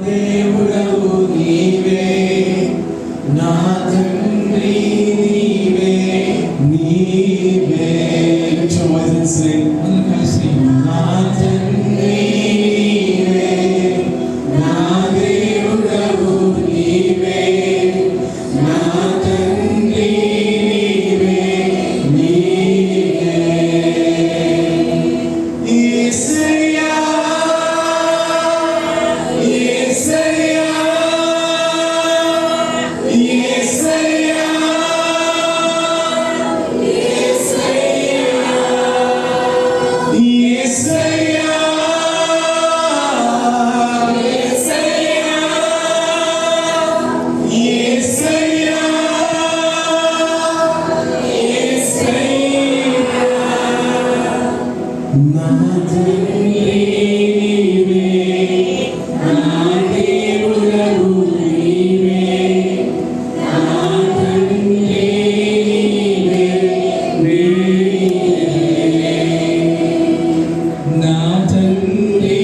దేవుడవు నీవే, నా తండ్రి నీవే, నీవే. Lift your voice and sing. కలిసి నా తండ్రి నీవే, నా దేవుడవు నీవే, నా తండ్రి నీవే, నీవే. యేసయ్యా, యేసయ్యా, యేసయ్యా, నా తండ్రి నీవే, నా దేవుడవు నీవే, నా తండ్రి నీవే, నీవే. నా తండ్రి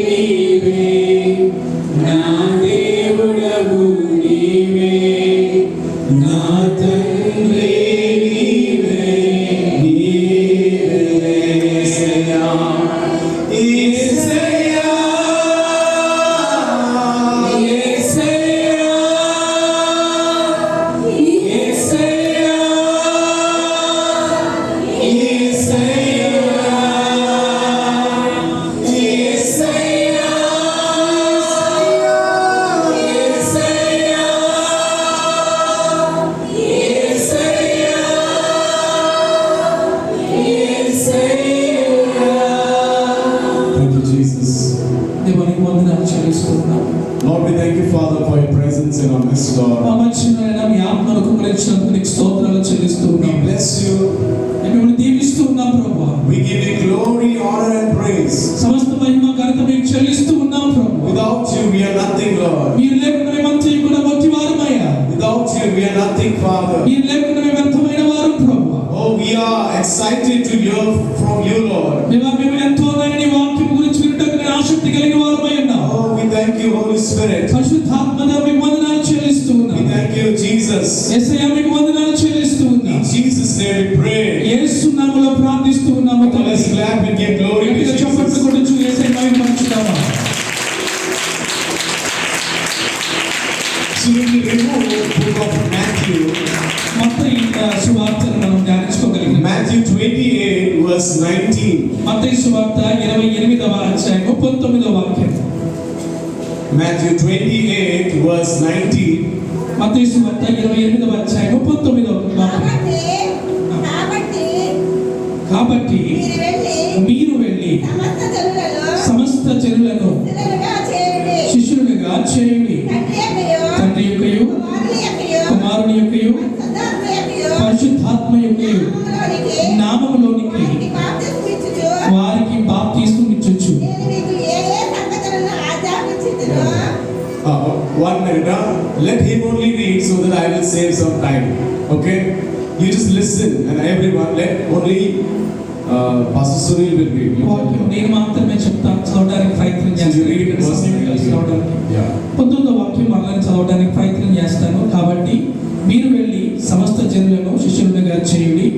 నీవే, నా దేవుడవు నీవే, నా తండ్రి నీవే, నీవే. యేసయ్యా, యేసయ్యా, యేసయ్యా, యేసయ్యా, Thank you, Jesus. దేవునికి వందనాలు చెల్లిస్తున్నాం. Lord, we thank you, Father, for your presence in our midst, మా Lord. మధ్యన మీ ఆత్మను కుమరించినందుకు నీకు స్తోత్రాలు చెల్లిస్తున్నాం. We bless you. మిమ్మల్ని దీవిస్తూ ఉన్నాం ప్రభువా. We give you glory, honor, and praise. సమస్త మహిమ ఘనత మీకు చెల్లిస్తూ ఉన్నాం ప్రభువా. Without you, we are nothing, Lord. మీరు లేకుండా మేమంతా కూడా వట్టివారమయ్యా. Without you, we are nothing, Father. మీరు లేకుండా మేము వ్యర్థమైన వారం ప్రభువా. Oh, we are excited to hear from you, Lord. మేము ఎంతో నీ వాక్యం గురించి వినడానికి నేను ఆసక్తి కలిగిన వారమై ఉన్నాం. Oh, we thank you, Holy Spirit. పరిశుద్ధాత్మగా మీకు వందనాలు చెల్లిస్తూ We ఉన్నాం. thank you, Jesus. యేసయ్యా మీకు వందనాలు చెల్లిస్తూ ఉన్నాం. In Jesus' name we pray. యేసు నామములో ప్రార్థిస్తూ ఉన్నాము. Let's clap and give glory to గట్టిగా చప్పట్లు Jesus. కొడుచు Yesayya మహిమపరచుదామా. So we will remove the book of Matthew. మత్తయి సువార్తను మనం ధ్యానించుకోగలిగిన Matthew 28 verse 19. మత్తయి సువార్త 28వ అధ్యాయం 19వ వాక్యం. Matthew 28 verse 19. మత్తయి సువార్త 28వ అధ్యాయం 19వ వాక్యం. కాబట్టి మీరు వెళ్ళి సమస్త జనులను శిష్యులుగా చేయుడి. తండ్రి యొక్కయు కుమారుని యొక్కయు పరిశుద్ధాత్మ యొక్కయు నామములోనికి వారికి బాప్తిస్మం ఇచ్చుచు. One minute, let him only read so that I will save some time. Okay? You just listen and everyone let only Pastor Sunil will read. వాక్యం నేను మాత్రమే చెప్తాను, చదవడానికి ప్రయత్నం So you read it చేస్తాను. personally. చదవడానికి Yeah. 19వ వాక్యం మళ్ళీ చదవడానికి ప్రయత్నం చేస్తాను. కాబట్టి మీరు వెళ్ళి సమస్త జనులను శిష్యులుగా చేయుడి.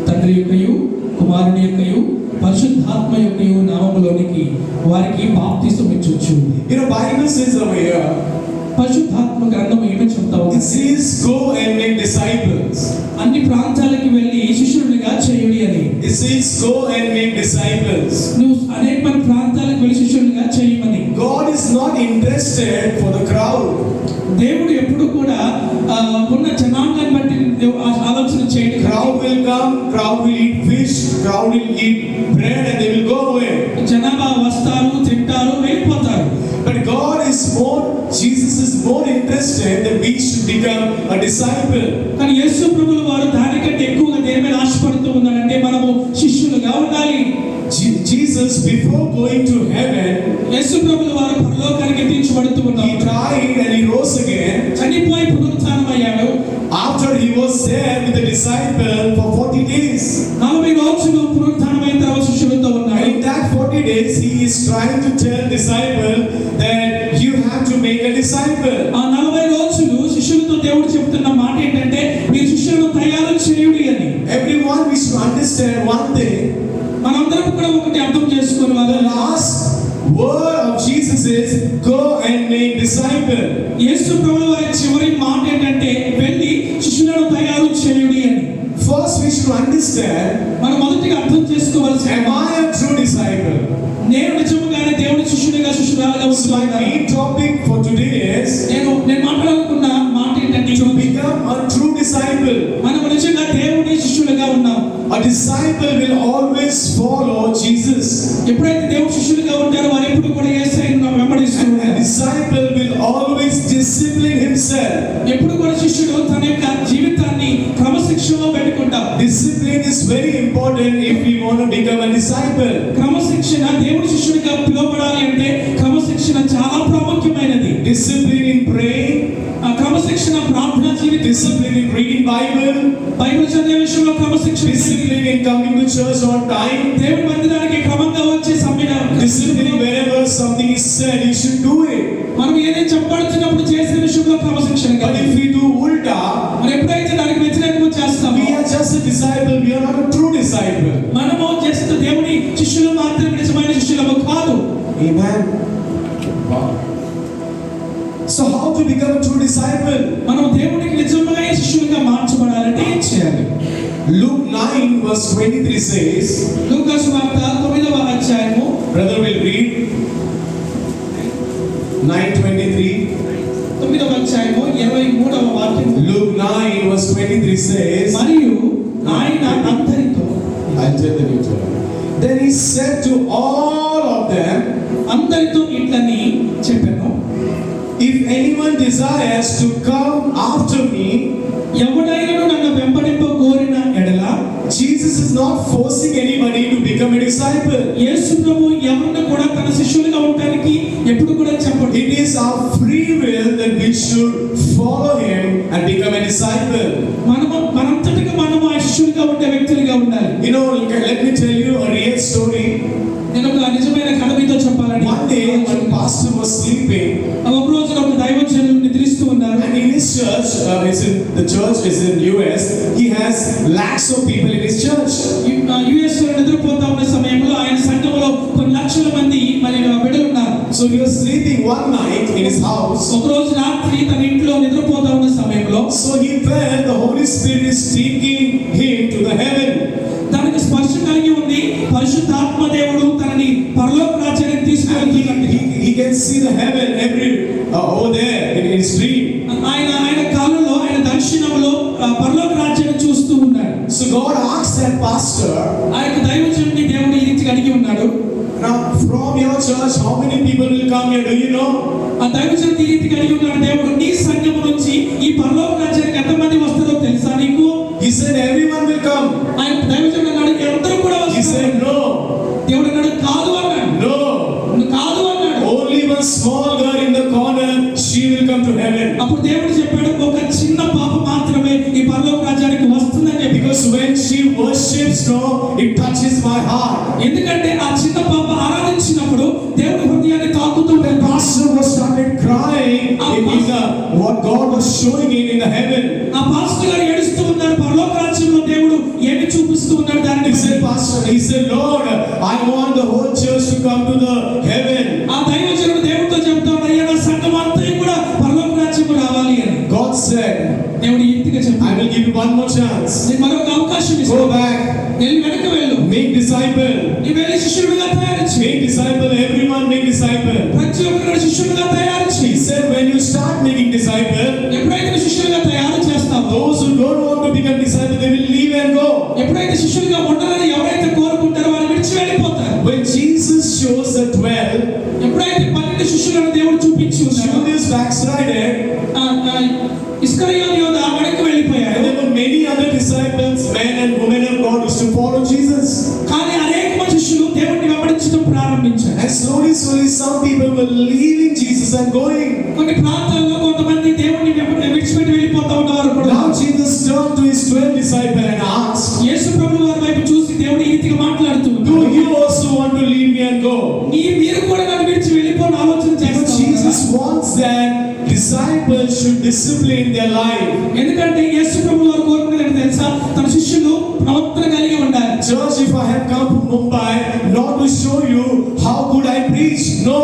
తండ్రి యొక్కయు కుమారుని యొక్కయు పరిశుద్ధాత్మ యొక్కయు నామములోనికి వారికి బాప్తిస్మం ఇచ్చుచు. You know, Bible says over here, పరిశుద్ధాత్మ గ్రంథం ఏమని చెప్తా it ఉంది? says go and make disciples. అన్ని ప్రాంతాలకు వెళ్ళి శిష్యులుగా చేయుడి అని. It says go and make disciples. నువ్వు అనేక మంది ప్రాంతాలకు వెళ్ళి శిష్యులుగా చేయమని. God is not interested for the crowd. దేవుడు ఎప్పుడు కూడా ఉన్న జనాంగాన్ని బట్టి ఆలోచన చేయడు. Crowd will come, crowd will eat fish, crowd will eat bread and they will go away. జనాభా వస్తారు, తింటారు, వెళ్ళిపోతారు. But God is more, Jesus is more interested that we should become a disciple. కానీ యేసు ప్రభువు వారు దానికంటే ఎక్కువగా దేని మీద ఆశపడుతూ ఉన్నాడంటే మనము శిష్యులుగా ఉండాలి. Jesus, before going to heaven, యేసు ప్రభువు వారు పరలోకానికి ఎత్తించబడుతూ he ఉన్నారు. died and he rose again. చనిపోయి పునరుత్థానమయ్యాడు. After he was there with the disciple for 40 days. 40 రోజులు పునరుత్థానమైన తర్వాత శిష్యులతో ఉన్నాడు. And in that 40 days, he is trying to tell disciple that you have to a disciple. ఆ 40 రోజులు శిష్యులతో దేవుడు చెప్తున్న మాట ఏంటంటే మీరు శిష్యులను తయారు చేయుడి అని. Everyone, we should understand one thing. మనందరం కూడా ఒకటి అర్థం చేసుకోవాలి. The last word of Jesus is go and make disciple. యేసు ప్రభువు వారి చివరి మాట ఏంటంటే వెళ్ళి శిష్యులను తయారు చేయుడి అని. First we should understand, మనం మొదటిగా అర్థం చేసుకోవాల్సిన am I a true disciple? నేను నిజంగానే దేవుని శిష్యురాలుగా So my ఉన్నానా? main topic for today is నేను మాట్లాడాలనుకున్న మాట ఏంటంటే to become a true disciple. మనం నిజంగా దేవుని శిష్యులుగా ఉన్నాం. A disciple will always follow Jesus. ఎప్పుడైతే దేవుని శిష్యులుగా ఉంటారో వారు ఎప్పుడు కూడా యేసయ్యను వెంబడిస్తూ A ఉంటారు. disciple will always discipline himself. ఎప్పుడు కూడా శిష్యుడు తన యొక్క జీవితాన్ని క్రమశిక్షణలో పెట్టుకుంటారు. Discipline is very important if we want to become a disciple. క్రమశిక్షణ దేవుని శిష్యుడిగా పిలువబడాలి అంటే క్రమశిక్షణ చాలా ప్రాముఖ్యమైనది. Discipline in praying, ఆ క్రమశిక్షణ ప్రార్థన జీవితం, discipline in reading Bible, Bible చదివే విషయంలో క్రమశిక్షణ, discipline in coming to church on time, దేవుని మందిరానికి క్రమంగా వచ్చే సమయం, discipline wherever something is said, you should do it. మనం ఏదైనా చెప్పబడుతున్నప్పుడు చేసే విషయంలో క్రమశిక్షణ. But if we do ulta, మనం ఎప్పుడైతే దానికి వ్యతిరేకంగా చేస్తామో we are just a disciple, we are not a true disciple. మనము జస్ట్ దేవుని శిష్యులు మాత్రమే నిజమైన శిష్యులము కాదు. Amen. Wow. So how to become a true disciple? మనం దేవునికి నిజమైన శిష్యులుగా మార్చబడాలంటే ఏం చేయాలి? Luke 9 verse 23 says, లూకా సువార్త 9వ అధ్యాయము brother will read 9:23. 9వ అధ్యాయము 23వ వాక్యము. Luke 9 verse 23 says, మరియు ఆయన అందరితో I'll tell the new term. Then he said to all of them, అందరితో ఇట్లని చెప్పాను, if anyone desires to come after me, ఎవడైనా నన్ను వెంబడింప కోరిన ఎడల, Jesus is not forcing anybody to become a disciple. యేసు ప్రభు ఎవరిని కూడా తన శిష్యులుగా ఉండడానికి ఎప్పుడు కూడా చెప్పడు. It is our free will that we should follow him and become a disciple. మనంతటిగా మనము ఆ శిష్యులుగా ఉండే వ్యక్తులుగా ఉండాలి. You know, let me tell you a real story. నేను ఒక నిజమైన కథ మీతో చెప్పాలని. One day, one pastor was sleeping, ఒక రోజున ఒక దైవజనుడు నిద్రిస్తూ ఉన్నారు. and in his church, the church is in US. He has lakhs of people in his church. US లో నిద్రపోతా ఉన్న సమయంలో ఆయన సంఘంలో కొన్ని లక్షల మంది మరి బిడ్డలు ఉన్నారు. So he was sleeping one night in his house. ఒక రోజు రాత్రి తన ఇంట్లో నిద్రపోతా ఉన్న సమయంలో So he felt the Holy Spirit is taking him to the heaven. తనకు స్పర్శ కలిగి ఉంది. పరిశుద్ధాత్మ దేవుడు తనని పరలోక రాజ్యానికి తీసుకెళ్తున్నాడు. He can see the heaven over there in his dream. ఆయన కాలంలో ఆయన దర్శనంలో పరలోక రాజ్యాన్ని చూస్తూ ఉన్నాడు. So God asked that pastor, ఆ యొక్క దైవజనుడిని దేవుడు ఈ రీతిగా అడిగి ఉన్నాడు, now from your church how many people will come here, do you know? ఆ దైవజనుడు ఈ రీతిగా అడిగి ఉన్నాడు, దేవుడు నీ సంఘం నుంచి ఈ పరలోక రాజ్యానికి ఎంతమంది వస్తారో తెలుసా నీకు? He said everyone will come. ఆయన దైవజనుడు అన్నాడు, అందరూ కూడా He వస్తారు. said no. దేవుడు అన్నాడు, కాదు అన్నాడు. No. కాదు అన్నాడు. Only one small girl in the corner, she will come to heaven. అప్పుడు దేవుడు చెప్పాడు, ఒక చిన్న పాప మాత్రమే ఈ పరలోక రాజ్యానికి వస్తుందని చెప్పి. Because when she worships, no, it touches my heart. ఎందుకంటే ఆ చిన్న పాప ఆరాధించినప్పుడు దేవుడి హృదయాన్ని తాకుతూ The pastor was started crying in what God was showing him in the heaven. ఆ పాస్టర్ గారు ఏడుస్తూ ఉన్నారు, పరలోక రాజ్యంలో దేవుడు ఏమి చూపిస్తూ ఉన్నాడు దాన్ని. He said, Lord, I want the whole church to come to the heaven. ఆ దైవజనుడు దేవుడితో చెప్తాడు, అయ్యా నా సంఘం అంతా కూడా పరలోక రాజ్యము రావాలి అని. God said, దేవుడు ఇంటిగా I చెప్పాడు, will give you one more chance. నీకు మరొక అవకాశం Go ఇస్తాను. back, వెళ్ళి వెనక్కి వెళ్ళు. make disciple. నీ వెళ్ళి శిష్యుడిగా తయారు చేయి. Make disciple, everyone make disciple. ప్రతి ఒక్కరు శిష్యుడిగా తయారు He చేయి. said, when you start making disciple, ఎప్పుడైతే నువ్వు శిష్యుడిగా తయారు చేస్తావో, those who don't want to become disciple, they will leave and go. ఎప్పుడైతే శిష్యుడిగా ఉండాలని ఎవరైతే కోరుకుంటారో వారు విడిచి వెళ్ళిపోతారు. When Jesus chose the 12, ఎప్పుడైతే 12 శిష్యులను దేవుడు చూపించి ఉన్నాడో, Judas backslided, ఇస్కరియోతు యోధ వెనక్కి వెళ్ళిపోయాడు. and there were many other disciples, men and women of God, used to follow Jesus. కానీ అనేక మంది శిష్యులు దేవుడిని వెంబడించడం ప్రారంభించారు. And slowly, some people were leaving Jesus and going. కొన్ని ప్రాంతాల్లో కొంతమంది దేవుడిని విడిచిపెట్టి వెళ్ళిపోతా ఉన్నవారు కూడా. Now Jesus turned to his 12 disciples and asked, యేసు ప్రభువు వారి వైపు చూసి దేవుడు ఈ రీతిగా మాట్లాడుతూ do ఉన్నాడు, you also want to leave me and go? మీరు కూడా నన్ను విడిచి వెళ్ళిపోని ఆలోచన Because చేస్తారు. Jesus wants that disciples should discipline their life. ఎందుకంటే యేసు ప్రభువు వారు కోరుకునేది ఏంటో తెలుసా? తన శిష్యులు ప్రవర్తన కలిగి ఉండాలి. Church, if I have come to Mumbai not to show you how good I preach, no.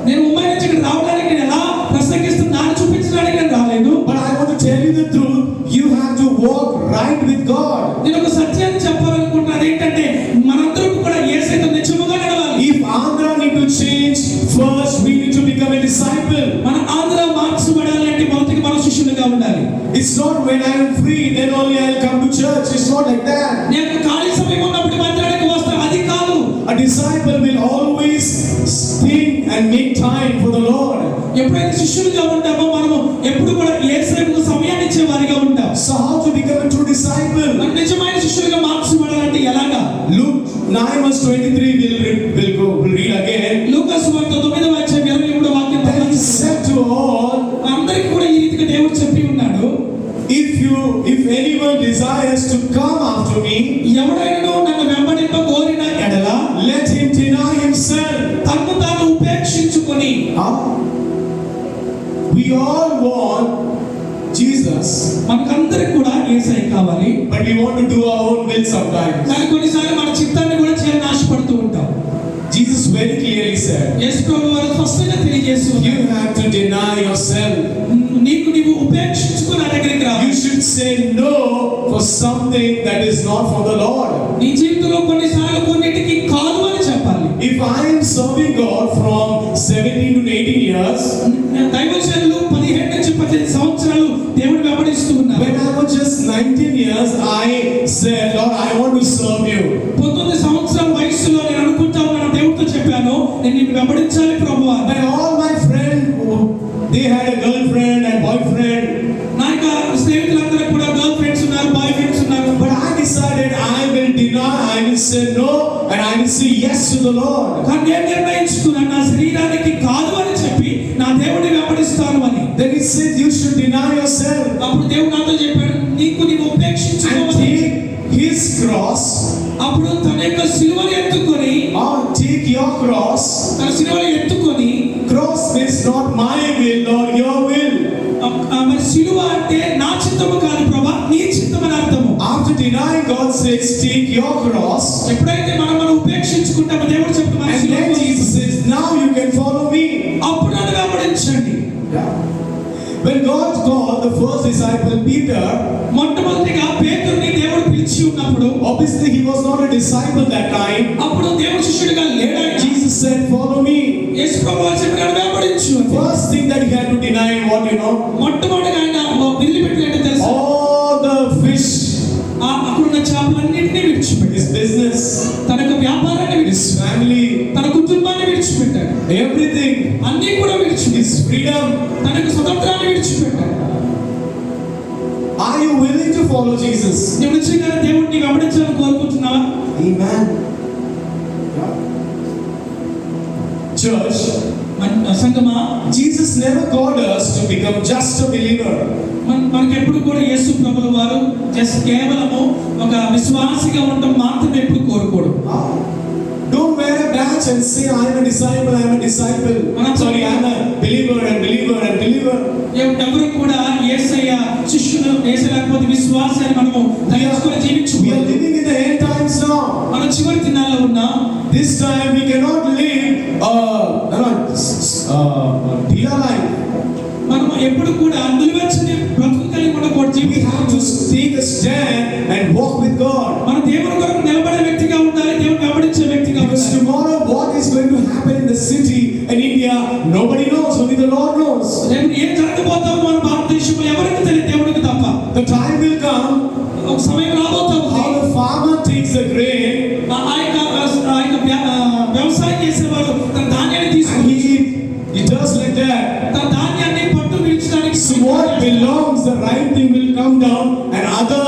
నేను ముంబై నుంచి ఇక్కడ రావడానికి నేను ఎలా ప్రసంగిస్తున్నాను చూపించడానికి నేను రాలేదు. But I want to tell you the truth. You have to walk right with God. నేను ఒక సత్యాన్ని చెప్పాలనుకుంటున్నాను. ఏంటంటే మనందరం కూడా యేసుతో నిజముగా నడవాలి. If Andhra need to change, first we need to become a disciple. మన ఆంధ్ర మార్చబడాలి అంటే మొదటిగా మనం శిష్యులుగా ఉండాలి. It's not when I am free then only I'll come to church. It's not like that. నేను ఖాళీ సమయం ఉన్నప్పుడు మందిరానికి వస్తాను, అది కాదు. A disciple will always think and make time for the Lord. ఎప్పుడైతే శిష్యులుగా ఉంటామో మనము ఎప్పుడు కూడా యేసుకు సమయాన్ని ఇచ్చే వారిగా ఉంటాం. So how to become a true disciple? మన నిజమైన శిష్యులుగా మార్చబడాలంటే ఎలాగా? Luke 9:23 we'll read again. లూకా సువార్త 9వ అధ్యాయం 23వ వాక్యం. Then he said to all, అందరికీ కూడా ఈ రీతిగా దేవుడు చెప్పి ఉన్నాడు, if anyone desires to come after me, ఎవడైనా నన్ను వెంబడింప కోరిన ఎడల let him deny himself. తన్ను తాను ఉపేక్షించుకొని. We all want Jesus, మనకందరికి కూడా యేసయ్య కావాలి. but we want to do our own will sometimes. కానీ కొన్నిసార్లు మన చిత్తాన్ని కూడా చేయాలని ఆశపడుతూ ఉంటాం. Jesus very clearly said, యేసు ప్రభువు వారు స్పష్టంగా తెలియజేస్తూ you ఉన్నారు, have to deny yourself. నీవు ఉపేక్షించుకొని నా దగ్గరికి రా. You should say no for something that is not from the Lord. నీ జీవితంలో కొన్నిసార్లు కొన్నిటికి కాదు అని చెప్పాలి. If I am serving God from 17 to 18 years, దైవజనులు 15 నుంచి 18 సంవత్సరాలు దేవుని వెంబడిస్తూ ఉన్నారు. when I was just 19 years, I said, Lord, I want to serve you. 19 సంవత్సరాల వయసులో నేను అనుకుంటా ఉన్నాను, దేవుడితో చెప్పాను, నేను నిన్ను వెంబడించాలి ప్రభువా. And all my friends, they had a girlfriend and boyfriend. నా యొక్క స్నేహితులందరూ కూడా గర్ల్ ఫ్రెండ్స్ ఉన్నారు, బాయ్ ఫ్రెండ్స్ ఉన్నారు. But I decided I will deny, I will say no, and I will say yes to the Lord. కానీ నేను నిర్ణయించుకున్నాను, నా శరీరానికి కాదు అని చెప్పి నా దేవుడిని వెంబడిస్తాను అని. Then he said, you should deny yourself అప్పుడు దేవుడు నాతో చెప్పాడు, నీవు and ఉపేక్షించుకోవాలి. take his cross, అప్పుడు తన యొక్క సిలువను ఎత్తుకొని, or take your cross. తన సిలువను ఎత్తుకొని, Cross means not my will or your will. మరి సిలువ అంటే నా చిత్తము కాదు ప్రభా, నీ చిత్తము అని అర్థము. After denying, God says, take your cross. ఎప్పుడైతే మనం ఉపేక్షించుకుంటామో దేవుడు చెప్తాడు, And then Jesus says, now you can follow me. అప్పుడు నన్ను వెంబడించండి. When God called the first disciple Peter, మొట్టమొదటిగా పేతురుని దేవుడు పిలిచి ఉన్నప్పుడు, obviously he was not a disciple that time. అప్పుడు దేవుడు శిష్యుడిగా లేడు. Jesus said, follow me. యేసు ప్రభువు చెప్పాడు, వెంబడించు. First thing that he had to deny, what you know? మొట్టమొదటిగా ఆయన వదిలిపెట్టినట్టు తెలుసు, All the fish, అక్కడున్న చేపలన్నింటినీ విడిచిపెట్టాడు. his business, తన యొక్క వ్యాపారాన్ని his family, తన కుటుంబాన్ని విడిచిపెట్టాడు. everything, అన్ని కూడా విడిచిపెట్టాడు. his freedom. తన యొక్క స్వతంత్రాన్ని విడిచిపెట్టాడు. Are you willing to follow Jesus? నువ్వు నిజంగా దేవుడిని వెంబడించాలని కోరుకుంటున్నావా? Amen. Church, సంగమా, Jesus never called us to become just a believer. మనకి ఎప్పుడు కూడా యేసు ప్రభువు వారు జస్ట్ కేవలము ఒక విశ్వాసిగా ఉండటం మాత్రమే ఎప్పుడు కోరుకోడు. Don't wear a badge and say I am a disciple, I am a disciple. Sorry, I am a believer and believer and believer. ఎవరు కూడా యేసయ్య శిష్యులు, యేసయ్య లేకపోతే విశ్వాసి అని మనము తెలుసుకొని We are జీవించుకోవాలి. living in the end times now. మనం చివరి దినాల్లో ఉన్నాం. This time we cannot live Dhila life. మనం ఎప్పుడు కూడా నిలువెచ్చని బ్రతుకు కలిగి ఉండకూడదు. We have to take a stand and walk with God. మన దేవుని కొరకు నిలబడే వ్యక్తిగా ఉండాలి, దేవుని వెంబడించే వ్యక్తిగా Because ఉండాలి. tomorrow what is going to happen in the city in India, nobody knows, only the Lord knows. రేపు ఏం జరగబోతామో మన భారతదేశంలో ఎవరికి తెలియదు, దేవునికి తప్ప. The time will come, ఒక సమయం రాబోతుంది, how the farmer takes the grain ఆ యొక్క వ్యవసాయం చేసేవారు తన ధాన్యాన్ని and తీసుకొని he does like that. తన ధాన్యాన్ని పట్టు విడిచడానికి So what belongs, the right thing will come down and other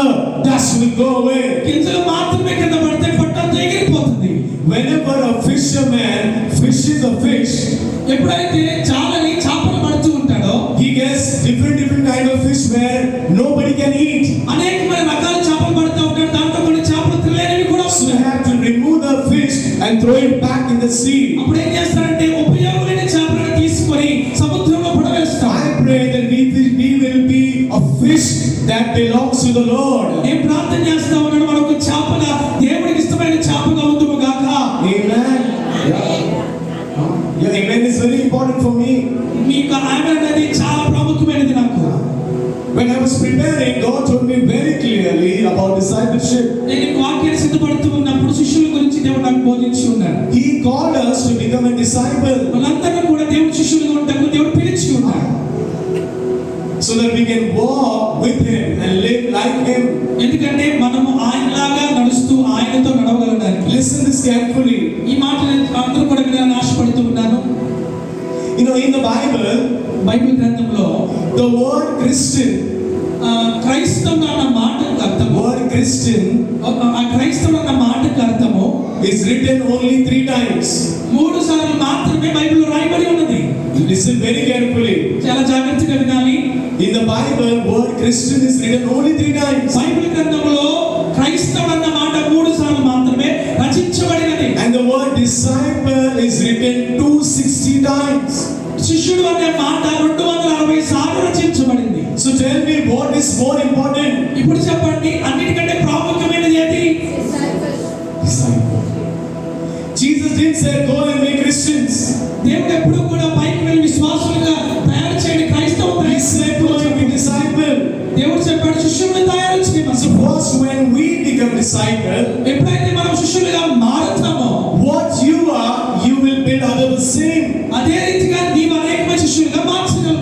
dust will go away. గింజలు మాత్రమే కింద పడితే పట్టంతా ఎగిరిపోతుంది. Whenever a fisherman fishes a fish, ఎప్పుడైతే చాలని చేపలు పడుతూ ఉంటాడో, he gets different kind of fish where nobody can eat. అనేకమైన రకాల చేపలు పడుతూ ఉంటాడు, దాంట్లో కొన్ని చేపలు తినలేనివి కూడా So you ఉన్నాయి. have to remove the fish and throw it back in the sea. అప్పుడు ఏం చేస్తారంటే ఉపయోగం లేని చేపలను తీసుకొని సముద్రంలో పడవేస్తారు. a fish that belongs to the Lord. నేను ప్రార్థన చేస్తా ఉన్నాను, మనం ఒక చేపగా దేవునికి ఇష్టమైన చేపగా ఉందుము గాక. Amen. Yeah, amen is very important for me. మీకు ఆమెన్ అనేది చాలా ప్రాముఖ్యమైనది నాకు. When I was preparing, God told me very clearly about discipleship. నేను ఈ వాక్యాన్ని సిద్ధపడుతూ ఉన్నప్పుడు శిష్యుల గురించి దేవుడు నాకు బోధించి ఉన్నాడు. He called us to become a disciple. వాళ్ళందరూ కూడా దేవుని శిష్యులుగా ఉండడానికి దేవుడు పిలిచి ఉన్నాడు. So that we can walk with Him and live like Him. ఎందుకంటే మనము ఆయనలాగా నడుస్తూ ఆయనతో నడవగలడానికి. Listen this carefully. ఈ మాటలు అందరూ కూడా వినాలని ఆశపడుతూ ఉన్నాను. You know, in the Bible, Bible గ్రంథంలో the word Christian, క్రైస్తవం అన్న మాటకు అర్థము, word Christian ఆ క్రైస్తవం అన్న మాటకు అర్థము is written only 3 times. 3 సార్లు మాత్రమే బైబిల్లో రాయబడి ఉన్నది. Listen very carefully. చాలా జాగ్రత్తగా వినాలి. In the Bible, word Christian is written only 3 times. Bible గ్రంథంలో క్రైస్తవం అన్న మాట 3 సార్లు మాత్రమే రచించబడినది. And the word disciple is written 260 times. శిష్యుడు అనే మాట 260 సార్లు రచించబడింది. So tell me, what is more important? ఇప్పుడు చెప్పండి, అన్నిటికంటే ప్రాముఖ్యమైనది ఏది? Disciple. Jesus didn't say go and make Christians. దేవుడు ఎప్పుడూ కూడా పైకి వెళ్ళి విశ్వాసులుగా తయారు చేయని క్రైస్తవ He said go and be disciple. దేవుడు చెప్పాడు శిష్యుల్ని తయారు చేయమని. So first when we become disciple, ఎప్పుడైతే మనం శిష్యులుగా మారుతామో what you are, you will build others the same. అదే రీతిగా నీవు అనేకమైన శిష్యులుగా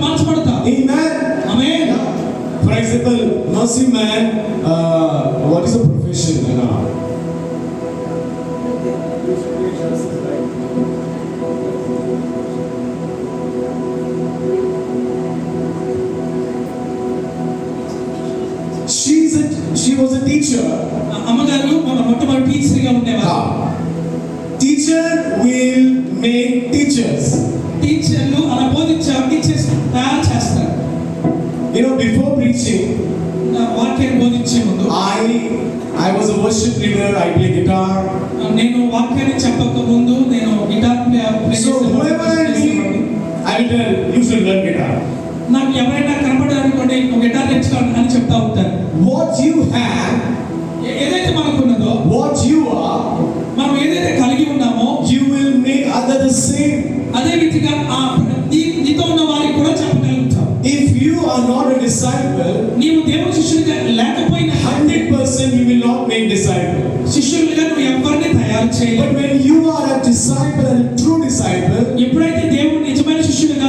మార్చబడతావు. Amen. Amen. For example, nursing man, what is the profession? She was a teacher. అమ్మగారు మొట్టమొదటి టీచర్గా ఉండేవారు. Teacher will make teachers. టీచర్లు అలా బోధించారు, టీచర్స్ తయారు చేస్తారు. You know, before preaching, వాక్యాన్ని బోధించే ముందు I was a worship leader. I play guitar. నేను వాక్యాన్ని చెప్పక ముందు నేను guitar play So whoever I meet, I will tell you should learn guitar. నాకు ఎవరైనా కనపడారనుకోండి గిటార్ నేర్చుకోండి అని చెప్తా ఉంటారు. What you have, ఏదైతే మనకున్నదో, what you are, మనం ఏదైతే కలిగి ఉన్నామో you will make others the same. అదే రీతిగా నీతో ఉన్న వారికి కూడా చెప్పగలుగుతాం. If you are not a disciple, నీవు దేవుని శిష్యుడిగా లేకపోయినా 100% you will not make disciple. శిష్యులుగా నువ్వు ఎవరిని తయారు But చేయలేవు. when you are a disciple and a true disciple, ఎప్పుడైతే దేవుడు నిజమైన శిష్యుడిగా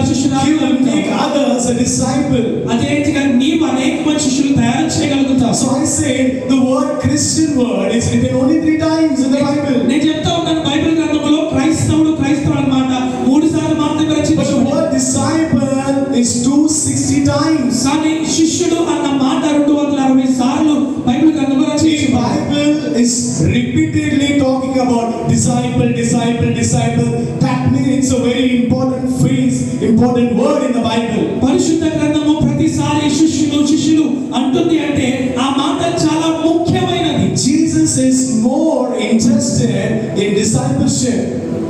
you will make others a disciple. అదే రీతిగా నీవు అనేక మంది శిష్యులు తయారు చేయగలుగుతావు. So I say the word Christian word is written only 3 times in the Bible. నేను చెప్తా ఉన్నాను, బైబిల్ గ్రంథంలో క్రైస్తవుడు అన్నమాట 3 సార్లు మాత్రమే But the రచించబడింది. word disciple is 260 times. కానీ శిష్యుడు అన్న మాట 260 సార్లు బైబిల్ గ్రంథంలో The రచించబడింది. Bible is repeatedly talking about disciple, disciple, disciple. That means it's a very important phrase, important word in the Bible. పరిశుద్ధ గ్రంథము ప్రతిసారి శిష్యులు అంటుంది అంటే ఆ మాట చాలా ముఖ్యమైనది. Jesus is more interested in discipleship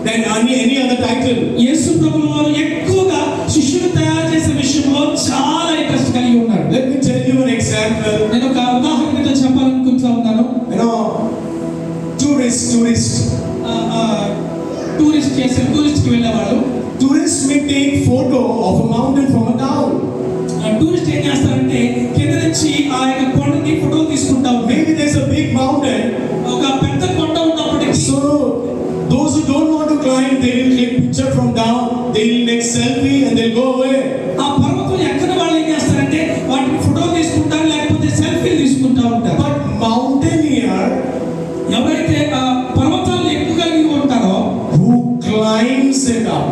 than any other title. యేసు ప్రభువు వారు ఎక్కువగా శిష్యులు తయారు చేసే విషయంలో చాలా ఇంట్రెస్ట్ కలిగి ఉన్నాడు. Let me tell you an example. నేను ఒక ఉదాహరణతో చెప్పాలనుకుంటా ఉన్నాను. You know, tourist. టూరిస్ట్కి వెళ్ళేవాడు. Tourists may take photo of a mountain from a town. Tourist ఏం చేస్తారంటే కింద నుంచి ఆ యొక్క కొండని ఫోటో తీసుకుంటా ఉంటారు. Maybe there's a big mountain. ఒక పెద్ద కొండ ఉన్నప్పటికీ So those who don't want to climb, they will click picture from down. They will make selfie and they'll go away. ఆ పర్వతం ఎక్కని వాళ్ళు ఏం చేస్తారంటే వాటిని ఫోటో తీసుకుంటారు, లేకపోతే సెల్ఫీలు తీసుకుంటా ఉంటారు. But mountaineer ఎవరైతే ఆ పర్వతాలు ఎక్కుగలిగి ఉంటారో who climbs it up.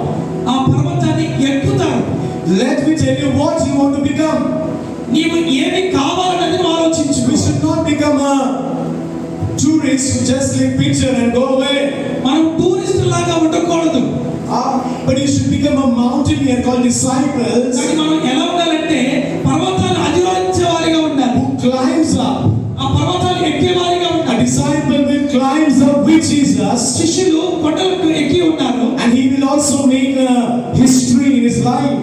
ఆ పర్వతాన్ని ఎక్కుతారు. Let me tell you what you want to become. నీవు ఏమి కావాలనేది ఆలోచించు. We should not become a tourist who just click picture and go away. మనం టూరిస్ట్ లాగా ఉండకూడదు. But you should become a mountaineer called disciples కానీ మనం ఎలా ఉండాలంటే పర్వతాలు అధిరోహించే వారిగా ఉండాలి. who climbs up. ఆ పర్వతాలు ఎక్కే వారిగా A ఉండాలి. disciple will climb up with Jesus, శిష్యులు కొండలకు ఎక్కి ఉన్నారు. and he will also make a history in his life.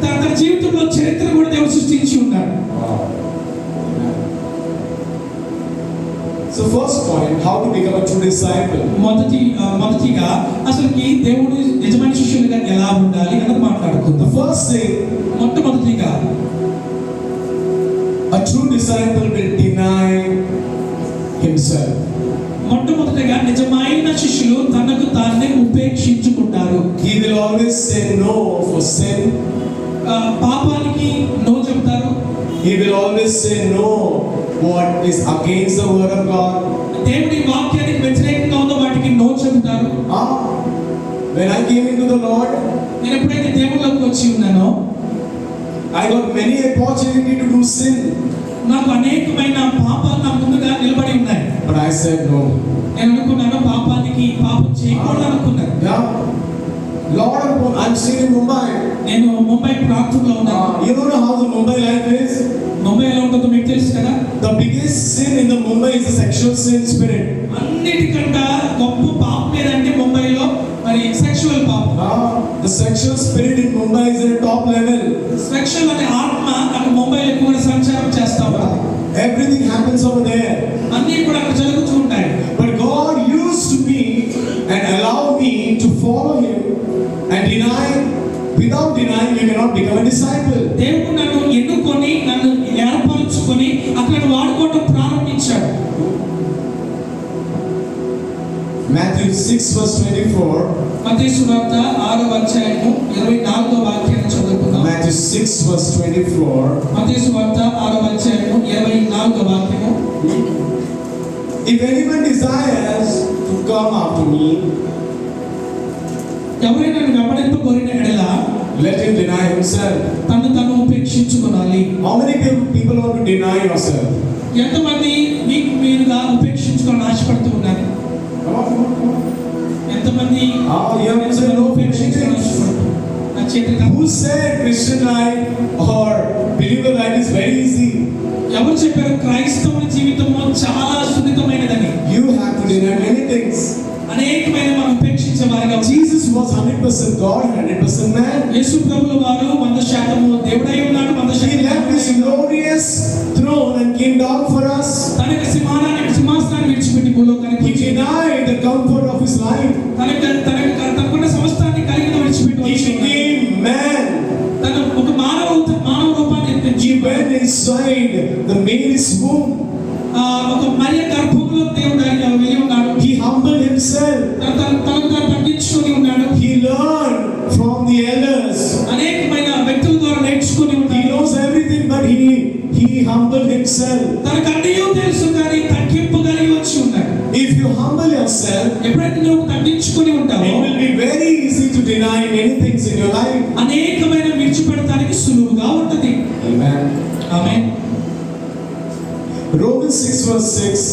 తన జీవితంలో చరిత్ర కూడా దేవుడు సృష్టించి ఉన్నాడు. So first point, how to become a true disciple. మొదటిగా అసలుకి దేవుడు నిజమైన శిష్యులుగా ఎలా ఉండాలి అన్నది The మాట్లాడుకుందాం. first thing, మొట్టమొదటిగా a true disciple will deny himself. మొట్టమొదటిగా నిజమైన శిష్యులు తనకు తానే ఉపేక్షించుకుంటారు. He will always say no for sin. పాపానికి నో చెప్తారు. He will always say no what is against the word of God. దేవుడి వాక్యానికి వ్యతిరేకంగా ఉన్న వాటికి నో చెప్తారు. When I came into the Lord, నేను ఎప్పుడైతే దేవుళ్ళలోకి వచ్చి ఉన్నానో I got many opportunity to do sin, నాకు అనేకమైన పాపాలు నా ముందుగా నిలబడి ఉన్నాయి. but I said no. నేను అనుకున్నాను పాపం చేయకూడదు అనుకున్నాను. Yeah, Lord, I'm staying in Mumbai. నేను ముంబై ప్రాంతంలో ఉన్నాను. You don't know how the Mumbai life is. Mumbai ఎలా ఉంటుందో మీకు తెలుసు కదా. The biggest sin in the Mumbai is the sexual sin spirit. అన్నిటికంటే గొప్ప పాపం ఏదంటే ముంబైలో మరి సెక్షువల్ పాపం. The sexual spirit in Mumbai is at a top level. Sexual అనే ఆత్మ అక్కడ ముంబైలో ఎక్కువగా సంచారం చేస్తా ఉంటుంది. Everything happens over there. అన్నీ కూడా అక్కడ జరుగుతూ ఉంటాయి. But God used to me and allow me to follow Him and deny. Without denying, you cannot become a disciple. దేవుడు నన్ను ఎన్నుకొని నన్ను ఏర్పరచుకొని అక్కడ వాడుకోవడం ప్రారంభించాడు. Matthew 6 verse 24. మత్తయి సువార్త 6వ అధ్యాయము 24వ వాక్యాన్ని చదువుకుందాం. Matthew 6 verse 24. మత్తయి సువార్త 6వ అధ్యాయము 24వ వాక్యము. If anyone desires to come after me, ఎవరైనా నన్ను వెంబడింపగోరిన ఎడల let him deny himself. తను ఉపేక్షించుకోవాలి. How many people want to deny yourself? ఎంతమంది మీకు మీరుగా ఉపేక్షించుకోవాలని ఆశపడుతూ ఉన్నారు? ఎంతమంది You have to say no ఉపేక్షించుకోవాలని ఆశపడుతూ? నా చేతులు Who said Christian life or believer life is very easy? ఎవరు చెప్పారు క్రైస్తవుని జీవితము చాలా సున్నితమైనదని? You have to deny many things. అనేకమైన మనం ఉపేక్షించే వారిగా. Jesus was 100% God, 100% man. యేసు ప్రభువు వారు 100% దేవుడై ఉన్నాడు, He 100% left His glorious throne and came down for us. తన యొక్క సింహాసనాన్ని విడిచిపెట్టి భూలోకానికి He వచ్చి denied the comfort of His life. తనకున్న సమస్తాన్ని కలిగిన విడిచిపెట్టి He వచ్చి ఉన్నాడు. became man. తన ఒక మానవ రూపాన్ని ఎత్తించి He went inside the Mary's womb. ఒక మరియ గర్భంలో దేవుడు ఆయన వెళ్ళి ఉన్నాడు. He humbled Himself. తనకు తాను తగ్గించుకొని ఉన్నాడు. He learned from the elders. అనేకమైన వ్యక్తుల ద్వారా నేర్చుకొని He ఉన్నాడు. knows everything, but he humbled Himself. తనకు అన్నీ తెలుసు కానీ తగ్గింపు కలిగి వచ్చి ఉన్నాడు. If you humble yourself, ఎప్పుడైతే నువ్వు తగ్గించుకొని ఉంటావో it will be very easy to deny many things in your life. అనేకమైన విడిచిపెడతానికి సులువుగా ఉంటది. Amen. ఆమేన్. Romans 6 verse 6.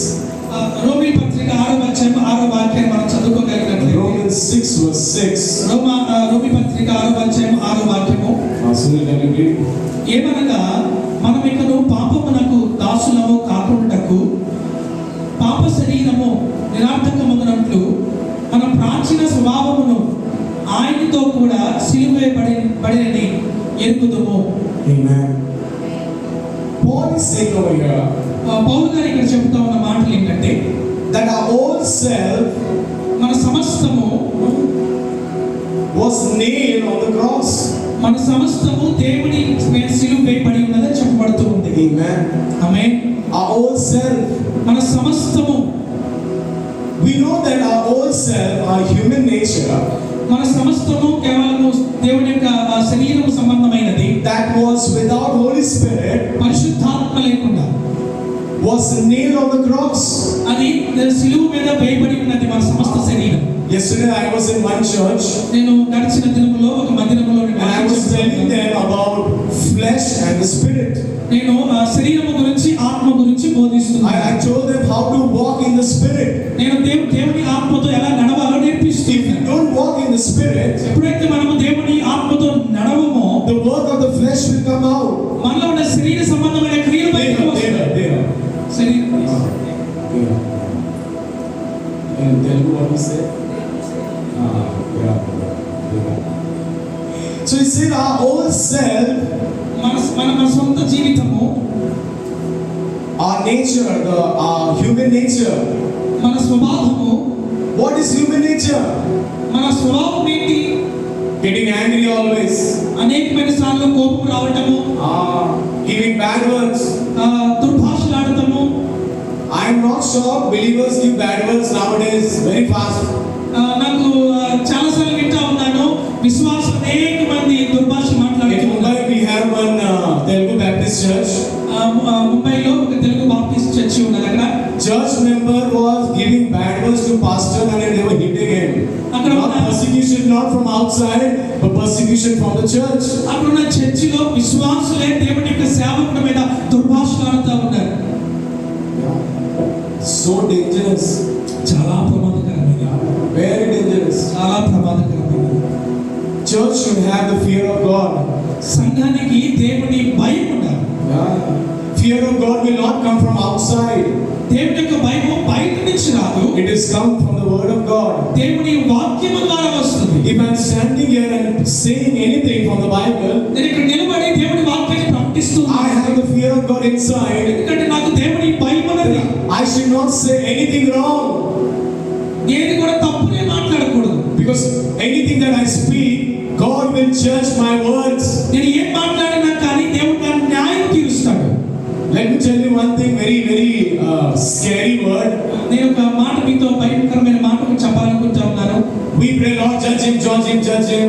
రోమీ పత్రిక 6వ అధ్యాయం 6వ వాక్యాన్ని మనం చదువుకోగలిగినట్లయితే Romans 6 verse 6. రోమీ పత్రిక 6వ అధ్యాయం 6వ వాక్యము. Sunil, can you read? ఏమనగా మనం ఇకను పాపమునకు దాసులము కాకుండాకు పాప శరీరము నిరర్థకమగునట్లు మన ప్రాచీన స్వభావమును ఆయనతో కూడా సిలువేయబడినని ఎరుగుదుము. Amen. Paul is saying over here పౌలు గారు ఇక్కడ చెబుతా ఉన్న మాటలు ఏంటంటే that our old self మన సమస్తము was nailed on the cross. మన సమస్తము దేవుని మీద సిలువ వేయబడి ఉన్నదని చెప్పబడుతూ ఉంది. Amen. Amen. Our old self. మన సమస్తము. We know that our old self, our human nature, మన సమస్తము కేవలము దేవుని యొక్క శరీరము సంబంధమైనది. that was without Holy Spirit, పరిశుద్ధాత్మ లేకుండా was nailed on the cross. అది సిలువ మీద వేయబడి ఉన్నది మన సమస్త శరీరం. Yesterday I was in one church నేను గడిచిన దినములో ఒక మందిరములో and I was telling them about flesh and the spirit. నేను శరీరము గురించి ఆత్మ గురించి బోధిస్తున్నాను. I told them how to walk in the spirit. నేను దేవుని ఆత్మతో ఎలా నడవాలో If you నేర్పిస్తున్నాను. don't walk in the spirit, ఎప్పుడైతే మనము దేవుని ఆత్మతో నడవమో the work of the flesh will come out. మనలో ఉన్న శరీర సంబంధమైన క్రియలు బయటకు వస్తాయి. In Telugu what we say? So he said our old self మన సొంత జీవితము our nature, our human nature. మన స్వభావము, What is human nature? మన స్వభావం ఏంటి? Getting angry always. అనేకమైన సార్లు కోపం రావటము, Giving bad words. దుర్భాషలాడటము. I am not sure believers give bad words nowadays very fast. నాకు చాలా సార్లు వింటా ఉన్నాను, విశ్వాసం అనేక మంది దుర్భాష In మాట్లాడుతున్నారు. Mumbai we have one Telugu Baptist church. ముంబైలో ఒక తెలుగు బాప్టిస్ట్ చర్చి ఉన్నది. అక్కడ Church member was giving bad words to pastor and they were hitting him. Not persecution, not from outside, but persecution from the church. అక్కడున్న చర్చిలో విశ్వాసులే దేవుని యొక్క సేవకుడి మీద దుర్భాషలాడుతూ ఉన్నారు. So dangerous. చాలా ప్రమాదకరమైనది. Very dangerous. చాలా ప్రమాదకరమైనది. Church should have the fear of God. సంఘానికి దేవుని భయం ఉండాలి. Fear of God will not come from outside. దేవుని యొక్క భయం బయట నుంచి రాదు. It is come from the word of God. దేవుని వాక్యము ద్వారా వస్తుంది. If I am standing here and saying anything from the Bible, నేను ఇక్కడ నిలబడి దేవుని వాక్యాన్ని ప్రకటిస్తున్నాను. I have the fear of God inside. ఎందుకంటే నాకు దేవుని భయం ఉన్నది. I should not say anything wrong. ఏది కూడా తప్పునే మాట్లాడకూడదు. Because anything that I speak, God will judge my words. నేను ఏం మాట్లాడినా కానీ దేవుడు నాకు న్యాయం తీరుస్తాడు. Let me tell you one thing, very scary word. నేను ఒక మాట మీతో భయంకరమైన మాట చెప్పాలనుకుంటా ఉన్నాను. We pray, Lord, judge him, judge him, judge him.